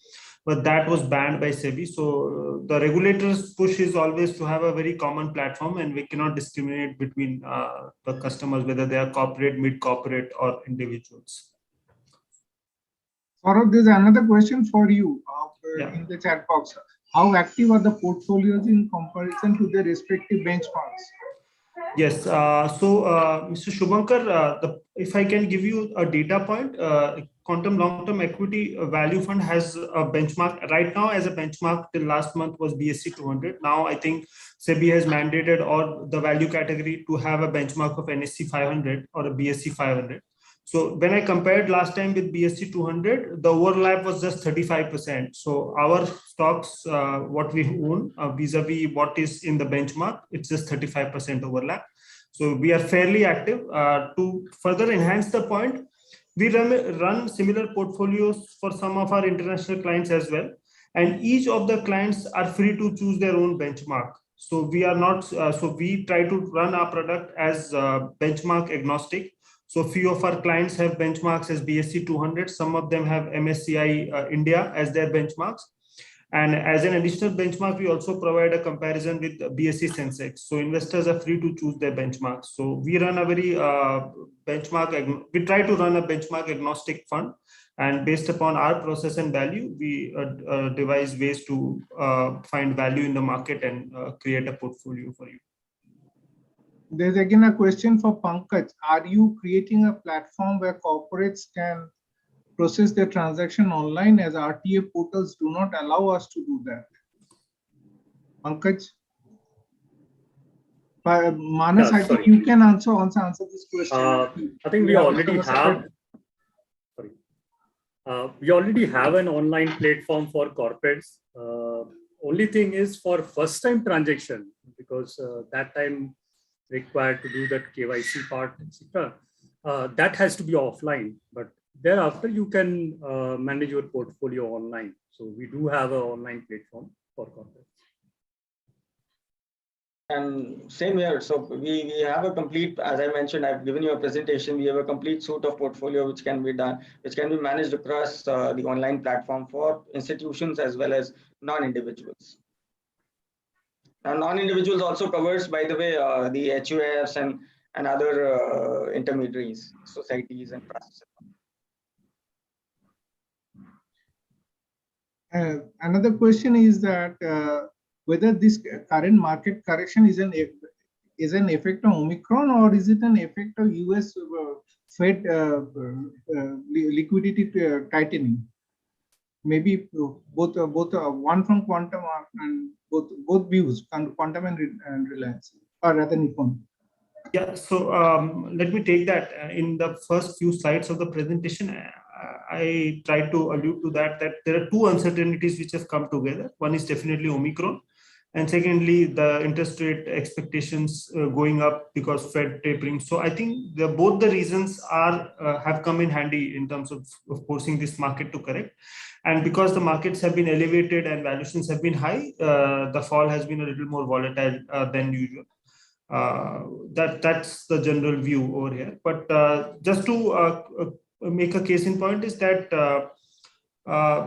but that was banned by SEBI. So the regulators' push is always to have a very common platform, and we cannot discriminate between the customers, whether they are corporate, mid-corporate, or individuals. Saurabh, there's another question for you in the chat box. How active are the portfolios in comparison to their respective benchmarks? Yes. Mr. Shubhankar, if I can give you a data point, Quantum Long-Term Equity Value Fund has a benchmark right now. As a benchmark till last month was BSE 200. Now I think SEBI has mandated all the value category to have a benchmark of NSE 500 or a BSE 500. So when I compared last time with BSE 200, the overlap was just 35%. So our stocks, what we own vis-a-vis what is in the benchmark, it's just 35% overlap. So we are fairly active. To further enhance the point, we run similar portfolios for some of our international clients as well. And each of the clients are free to choose their own benchmark. So we are not, so we try to run our product as benchmark agnostic. So few of our clients have benchmarks as BSE 200. Some of them have MSCI India as their benchmarks. And as an additional benchmark, we also provide a comparison with BSE Sensex. So investors are free to choose their benchmarks. So we run a very we try to run a benchmark agnostic fund. And based upon our process and value, we devise ways to find value in the market and create a portfolio for you. There's again a question for Pankaj. Are you creating a platform where corporates can process their transaction online, as RTA portals do not allow us to do that? Pankaj? Manas, I think you can answer this question. I think we already have. We already have an online platform for corporates. Only thing is for first-time transaction, because that time required to do that KYC part, etc. That has to be offline. But thereafter you can manage your portfolio online. So we do have an online platform for corporates. And same here. So we have a complete, as I mentioned, I've given you a presentation. We have a complete suite of portfolio which can be done, which can be managed across the online platform for institutions as well as non-individuals. Now, non-individuals also covers, by the way, the HUFs and other intermediaries, societies and trusts. Another question is that whether this current market correction is an effect of Omicron, or is it an effect of US Fed liquidity tightening? Maybe both one from Quantum and both views, Quantum and Reliance, or rather Nippon. Yeah, so let me take that. In the first few slides of the presentation, I tried to allude to that there are two uncertainties which have come together. One is definitely Omicron, and secondly, the interest rate expectations going up because Fed tapering. So I think both the reasons have come in handy in terms of forcing this market to correct. And because the markets have been elevated and valuations have been high, the fall has been a little more volatile than usual. That's the general view over here. But just to make a case in point is that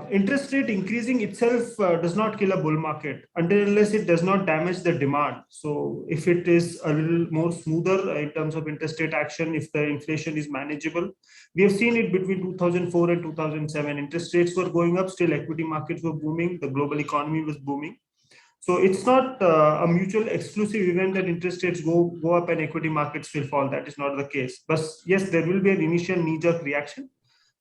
interest rate increasing itself does not kill a bull market unless it does not damage the demand. So if it is a little more smoother in terms of interest rate action, if the inflation is manageable, we have seen it between 2004 and 2007. Interest rates were going up, still equity markets were booming, the global economy was booming. So it's not a mutual exclusive event that interest rates go up and equity markets will fall. That is not the case. But yes, there will be an initial knee-jerk reaction.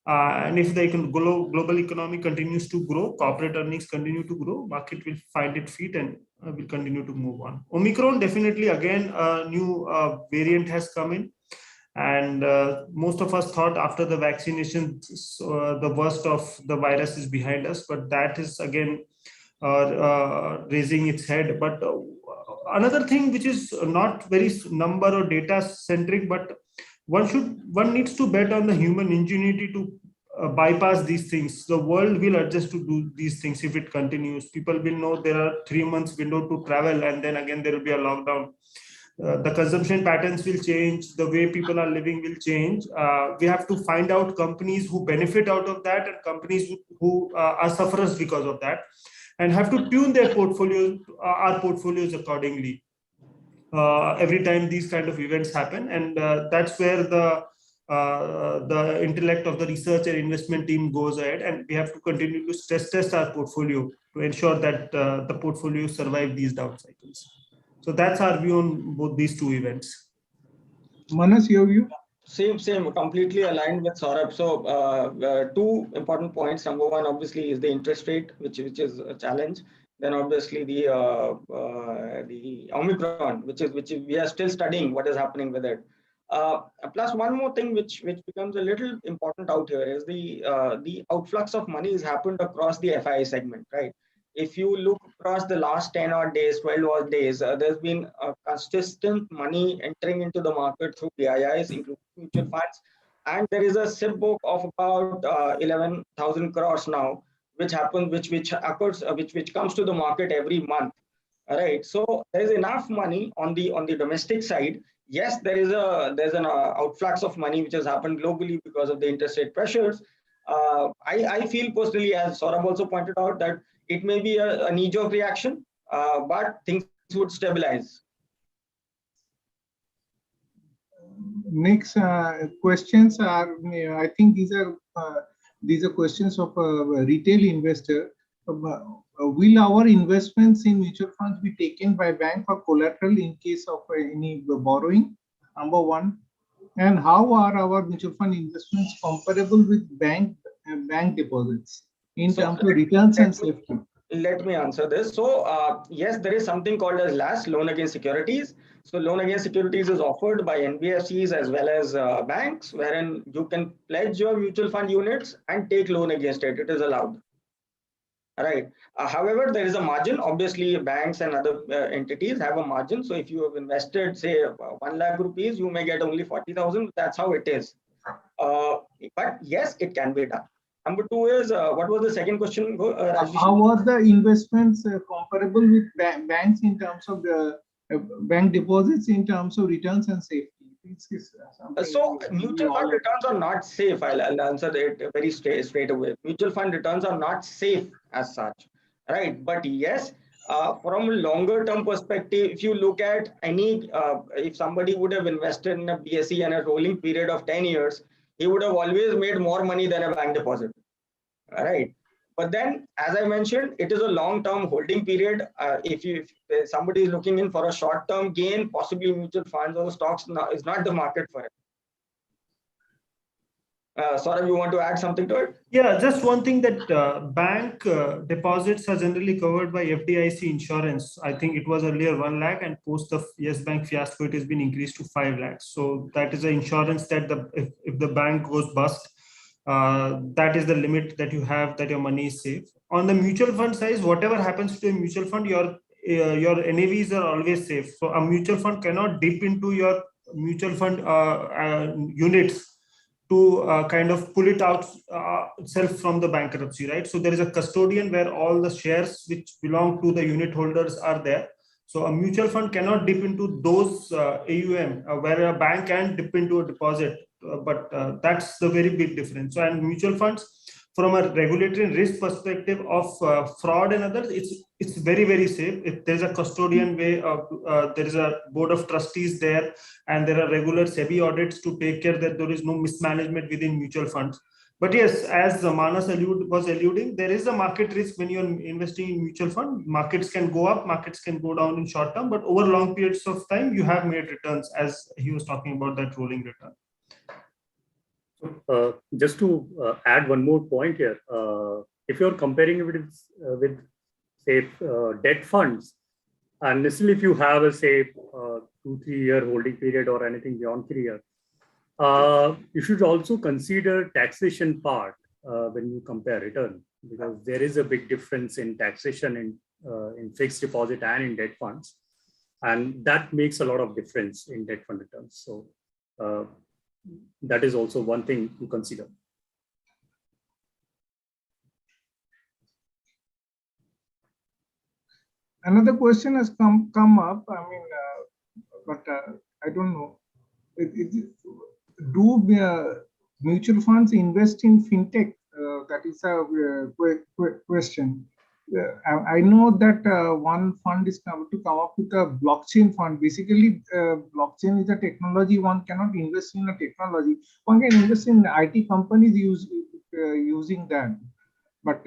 And if the global economy continues to grow, corporate earnings continue to grow, market will find its feet and will continue to move on. Omicron, definitely, again, a new variant has come in. And most of us thought after the vaccination, the worst of the virus is behind us. But that is, again, raising its head. But another thing which is not very number or data centric, but one needs to bet on the human ingenuity to bypass these things. The world will adjust to do these things if it continues. People will know there are 3 months window to travel, and then again there will be a lockdown. The consumption patterns will change, the way people are living will change. We have to find out companies who benefit out of that and companies who are sufferers because of that, and have to tune their portfolios, our portfolios accordingly. Every time these kind of events happen, and that's where the intellect of the research and investment team goes ahead, and we have to continue to stress test our portfolio to ensure that the portfolio survive these down cycles. So that's our view on both these two events. Manas, your view? Same, completely aligned with Saurabh. So two important points. Number one, obviously, is the interest rate, which is a challenge. Then obviously the Omicron, which we are still studying what is happening with it. Plus one more thing which becomes a little important out here is the outflux of money has happened across the FII segment, right? If you look across the last 10 odd days, 12 odd days, there's been a consistent money entering into the market through PIIs, including mutual funds. And there is a SIP book of about 11,000 crores now, which happens, which comes to the market every month. All right. So there is enough money on the domestic side. Yes, there's an outflux of money which has happened globally because of the interest rate pressures. I feel personally, as Saurabh also pointed out, that it may be a knee-jerk reaction, but things would stabilize. Next questions are, I think these are questions of a retail investor. Will our investments in mutual funds be taken by bank for collateral in case of any borrowing? Number one. And how are our mutual fund investments comparable with bank deposits in terms of returns and safety? Let me answer this. So yes, there is something called as LAS, loan against securities. So loan against securities is offered by NBFCs as well as banks, wherein you can pledge your mutual fund units and take loan against it. It is allowed. Right. However, there is a margin. Obviously, banks and other entities have a margin. So if you have invested, say, 1 lakh rupees, you may get only 40,000. That's how it is. But yes, it can be done. Number two is, what was the second question? How are the investments comparable with banks in terms of the bank deposits in terms of returns and safety? So mutual fund returns are not safe. I'll answer it very straight away. Mutual fund returns are not safe as such, right? But yes, from a longer term perspective, if you look at any, if somebody would have invested in a BSE and a rolling period of 10 years, he would have always made more money than a bank deposit, right? But then, as I mentioned, it is a long-term holding period. If somebody is looking in for a short-term gain, possibly mutual funds or stocks is not the market for it. Saurabh, you want to add something to it? Yeah, just one thing, that bank deposits are generally covered by FDIC insurance. I think it was earlier 1 lakh, and post the Yes Bank fiasco, it has been increased to 5 lakhs. So that is the insurance that if the bank goes bust, that is the limit that you have, that your money is safe. On the mutual fund size, whatever happens to a mutual fund, your NAVs are always safe. So a mutual fund cannot dip into your mutual fund units to kind of pull it out itself from the bankruptcy, right? So there is a custodian where all the shares which belong to the unit holders are there. So a mutual fund cannot dip into those AUM, where a bank can dip into a deposit, but that's the very big difference. So, and mutual funds, from a regulatory and risk perspective of fraud and others, it's very, very safe. If there's a custodian way, there is a board of trustees there, and there are regular SEBI audits to take care that there is no mismanagement within mutual funds. But yes, as Manas was alluding, there is a market risk when you're investing in mutual fund. Markets can go up, markets can go down in short term, but over long periods of time, you have made returns, as he was talking about that rolling return. Just to add one more point here, if you're comparing it with say debt funds, and necessarily if you have a say 2-3 year holding period or anything beyond 3 years, you should also consider taxation part when you compare return, because there is a big difference in taxation in fixed deposit and in debt funds, and that makes a lot of difference in debt fund returns. So that is also one thing to consider. Another question has come up. I mean, but I don't know. Do mutual funds invest in fintech? That is a question. I know that one fund is to come up with a blockchain fund. Basically, blockchain is a technology. One cannot invest in a technology. One can invest in IT companies using that. But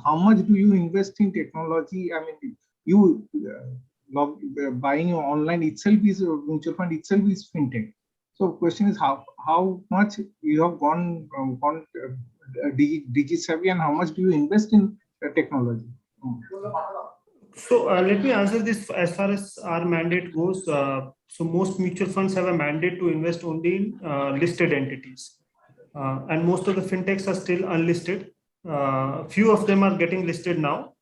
how much do you invest in technology? I mean, you buying online itself is mutual fund itself is fintech. So question is how much you have gone digi-savvy, and how much do you invest in technology? So let me answer this as far as our mandate goes. So most mutual funds have a mandate to invest only in listed entities, and most of the fintechs are still unlisted. Few of them are getting listed now.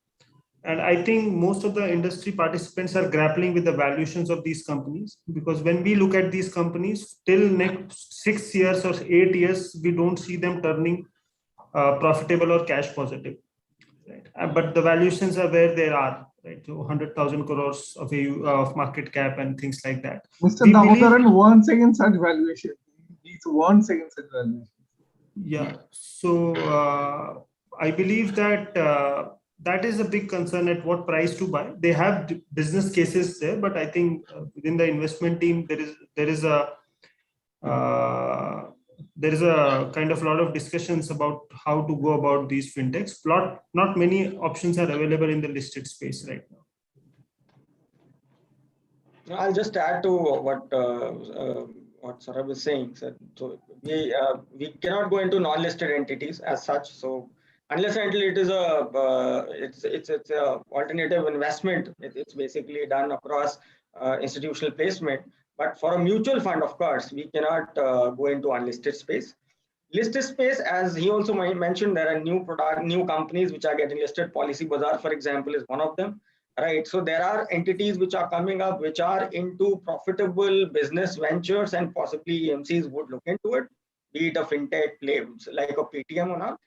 And I think most of the industry participants are grappling with the valuations of these companies, because when we look at these companies, till next 6 years or 8 years, we don't see them turning profitable or cash positive. Right? But the valuations are where they are, right? So 100,000 crores of market cap and things like that. Mr. Damodaran, 1 second such valuation. It's 1 second such valuation. Yeah. So I believe that that is a big concern, at what price to buy. They have business cases there, but I think within the investment team there is a kind of lot of discussions about how to go about these fintechs. Not many options are available in the listed space right now. I'll just add to what Saurabh is saying. So we cannot go into non-listed entities as such. So unless until it is it's a alternative investment, it's basically done across institutional placement. But for a mutual fund, of course, we cannot go into unlisted space. Listed space, as he also mentioned, there are new companies which are getting listed. Policy Bazaar, for example, is one of them. Right. So there are entities which are coming up, which are into profitable business ventures, and possibly AMCs would look into it. be it a fintech play like a Paytm or not.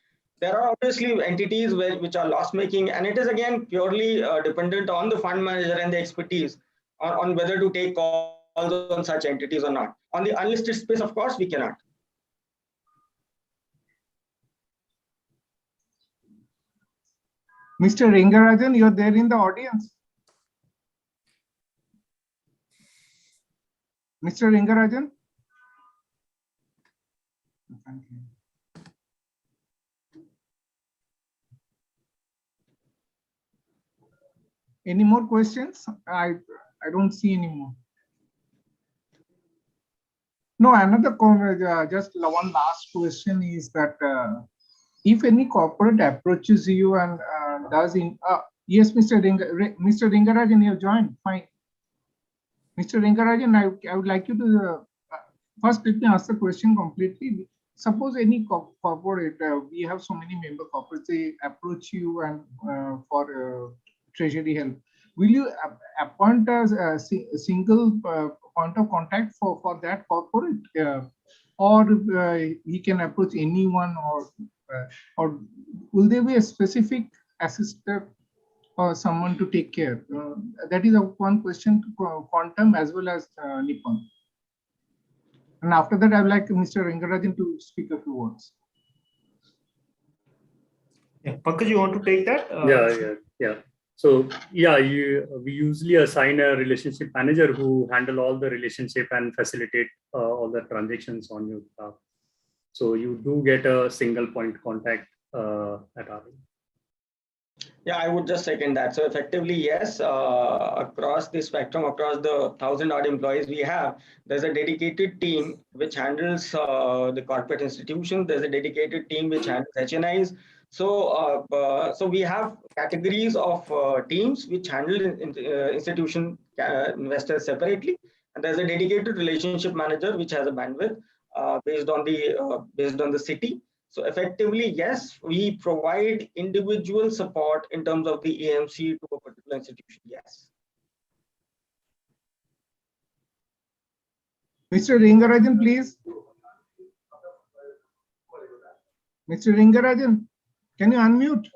There are obviously entities which are loss making, and it is again purely dependent on the fund manager and the expertise on whether to take calls on such entities or not. On the unlisted space, of course, we cannot. Mr. Ringarajan, you're there in the audience. Mr. Ringarajan? Any more questions? I don't see any more. No, another just one last question is that if any corporate approaches you and does in yes, Mr. Ringarajan, you have joined. Fine. Mr. Ringarajan, I would like you to first let me ask the question completely. Suppose any corporate, we have so many member corporates, they approach you and for treasury help. Will you appoint a single point of contact for that corporate, or he can approach anyone, or will there be a specific assistant or someone to take care? That is one question to Quantum as well as Nippon. And after that, I would like Mr. Ringarajan to speak a few words. Yeah, Pankaj, you want to take that? Yeah. So yeah, we usually assign a relationship manager who handle all the relationship and facilitate all the transactions on your behalf. So you do get a single point contact at our end. Yeah, I would just second that. So effectively, yes, across the spectrum, across the 1,000-odd employees we have, there's a dedicated team which handles the corporate institutions. There's a dedicated team which handles HNIs. So, so we have categories of teams which handle institution investors separately, and there's a dedicated relationship manager which has a bandwidth based on the city. So effectively, yes, we provide individual support in terms of the AMC to a particular institution. Yes. Mr. Ringarajan, please. Mr. Ringarajan, can you unmute?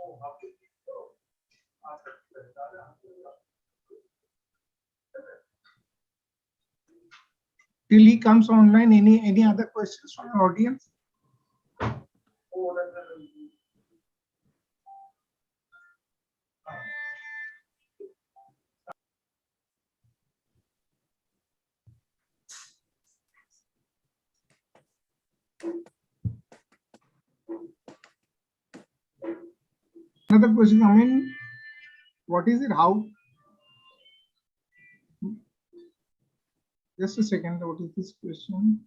Till he comes online, any other questions from the audience? Another question, I mean, what is it? How? Just a second, what is this question?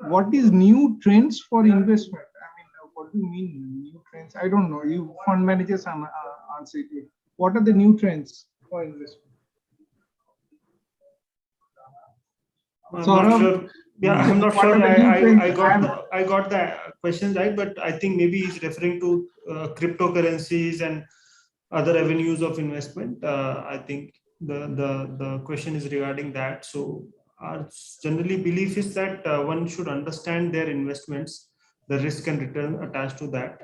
What is new trends for investment? I mean, what do you mean new trends? I don't know. You fund managers answer it. What are the new trends for investment? I'm not sure. Yeah, I'm not sure. I got the question right, but I think maybe he's referring to cryptocurrencies and other avenues of investment. I think the question is regarding that. So our generally belief is that one should understand their investments, the risk and return attached to that.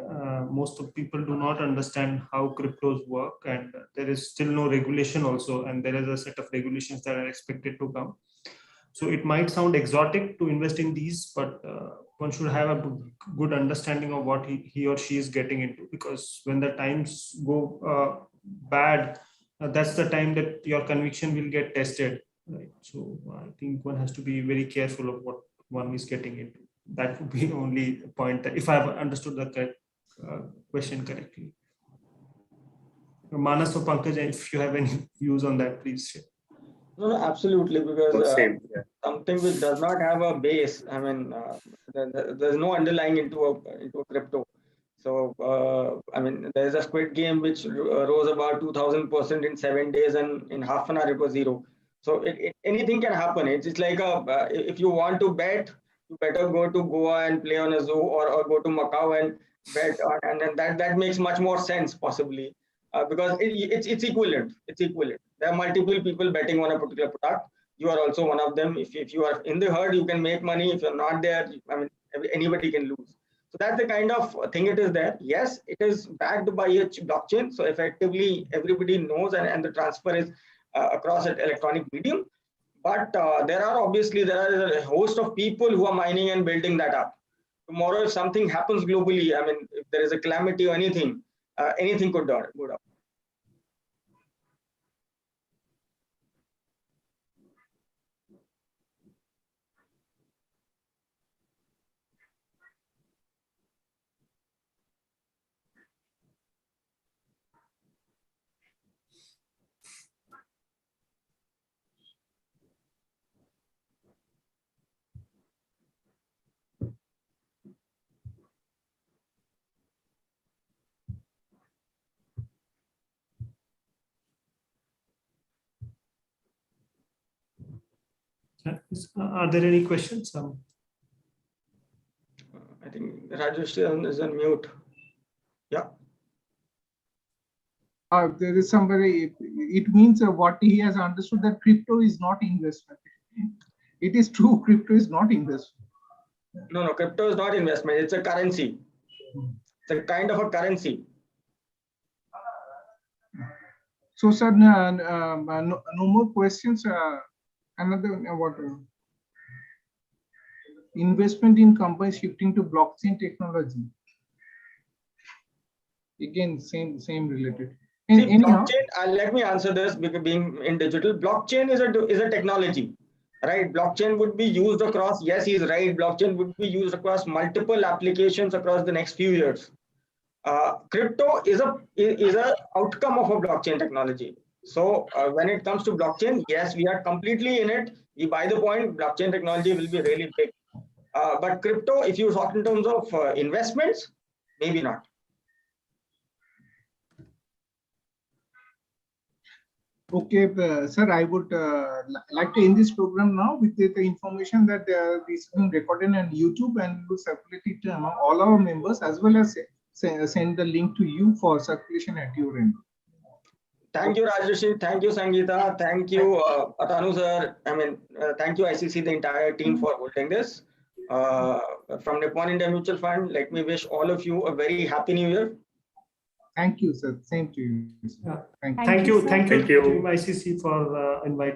Most of people do not understand how cryptos work, and there is still no regulation also, and there is a set of regulations that are expected to come. So it might sound exotic to invest in these, but one should have a good understanding of what he or she is getting into, because when the times go bad, that's the time that your conviction will get tested. Right? So I think one has to be very careful of what one is getting into. That would be the only point, that if I have understood the question correctly. Manas or Pankaj, if you have any views on that, please share. No, absolutely, because something which does not have a base, I mean, there's no underlying into a crypto. So, I mean, there's a Squid Game which rose about 2,000% in 7 days, and in half an hour it was zero. So anything can happen. It's like if you want to bet, you better go to Goa and play on a zoo, or go to Macau and bet, and then that makes much more sense possibly. Because it's equivalent. It's equivalent. There are multiple people betting on a particular product. You are also one of them. If you are in the herd, you can make money. If you're not there, I mean, anybody can lose. So that's the kind of thing it is there. Yes, it is backed by a blockchain. So effectively, everybody knows, and the transfer is across an electronic medium. But there are a host of people who are mining and building that up. Tomorrow, if something happens globally, I mean, if there is a calamity or anything, anything could go up. Are there any questions? I think Rajesh is on mute. Yeah. There is somebody, it means what he has understood, that crypto is not investment. It is true, crypto is not investment. No, crypto is not investment. It's a currency. It's a kind of a currency. So, sir, no more questions. Another what? Investment in companies shifting to blockchain technology. Again, same related. See, blockchain. Let me answer this, because being in digital, blockchain is a technology, right? Blockchain would be used across. Yes, he's right. Blockchain would be used across multiple applications across the next few years. Crypto is a outcome of a blockchain technology. So when it comes to blockchain, yes, we are completely in it. We buy the point. Blockchain technology will be really big. But crypto, if you talk in terms of investments, maybe not. Okay, sir, I would like to end this program now with the information that this is being recorded on YouTube, and will circulate it among all our members, as well as send the link to you for circulation at your end. Thank you, Rajesh. Thank you, Sangeeta. Thank you, Atanu sir. I mean, thank you, ICC, the entire team, for holding this. From Nippon India Mutual Fund, let me wish all of you a very happy New Year. Thank you, sir. Same to you. Yeah. Thank you. Thank you. Thank you. Thank you, ICC, for inviting.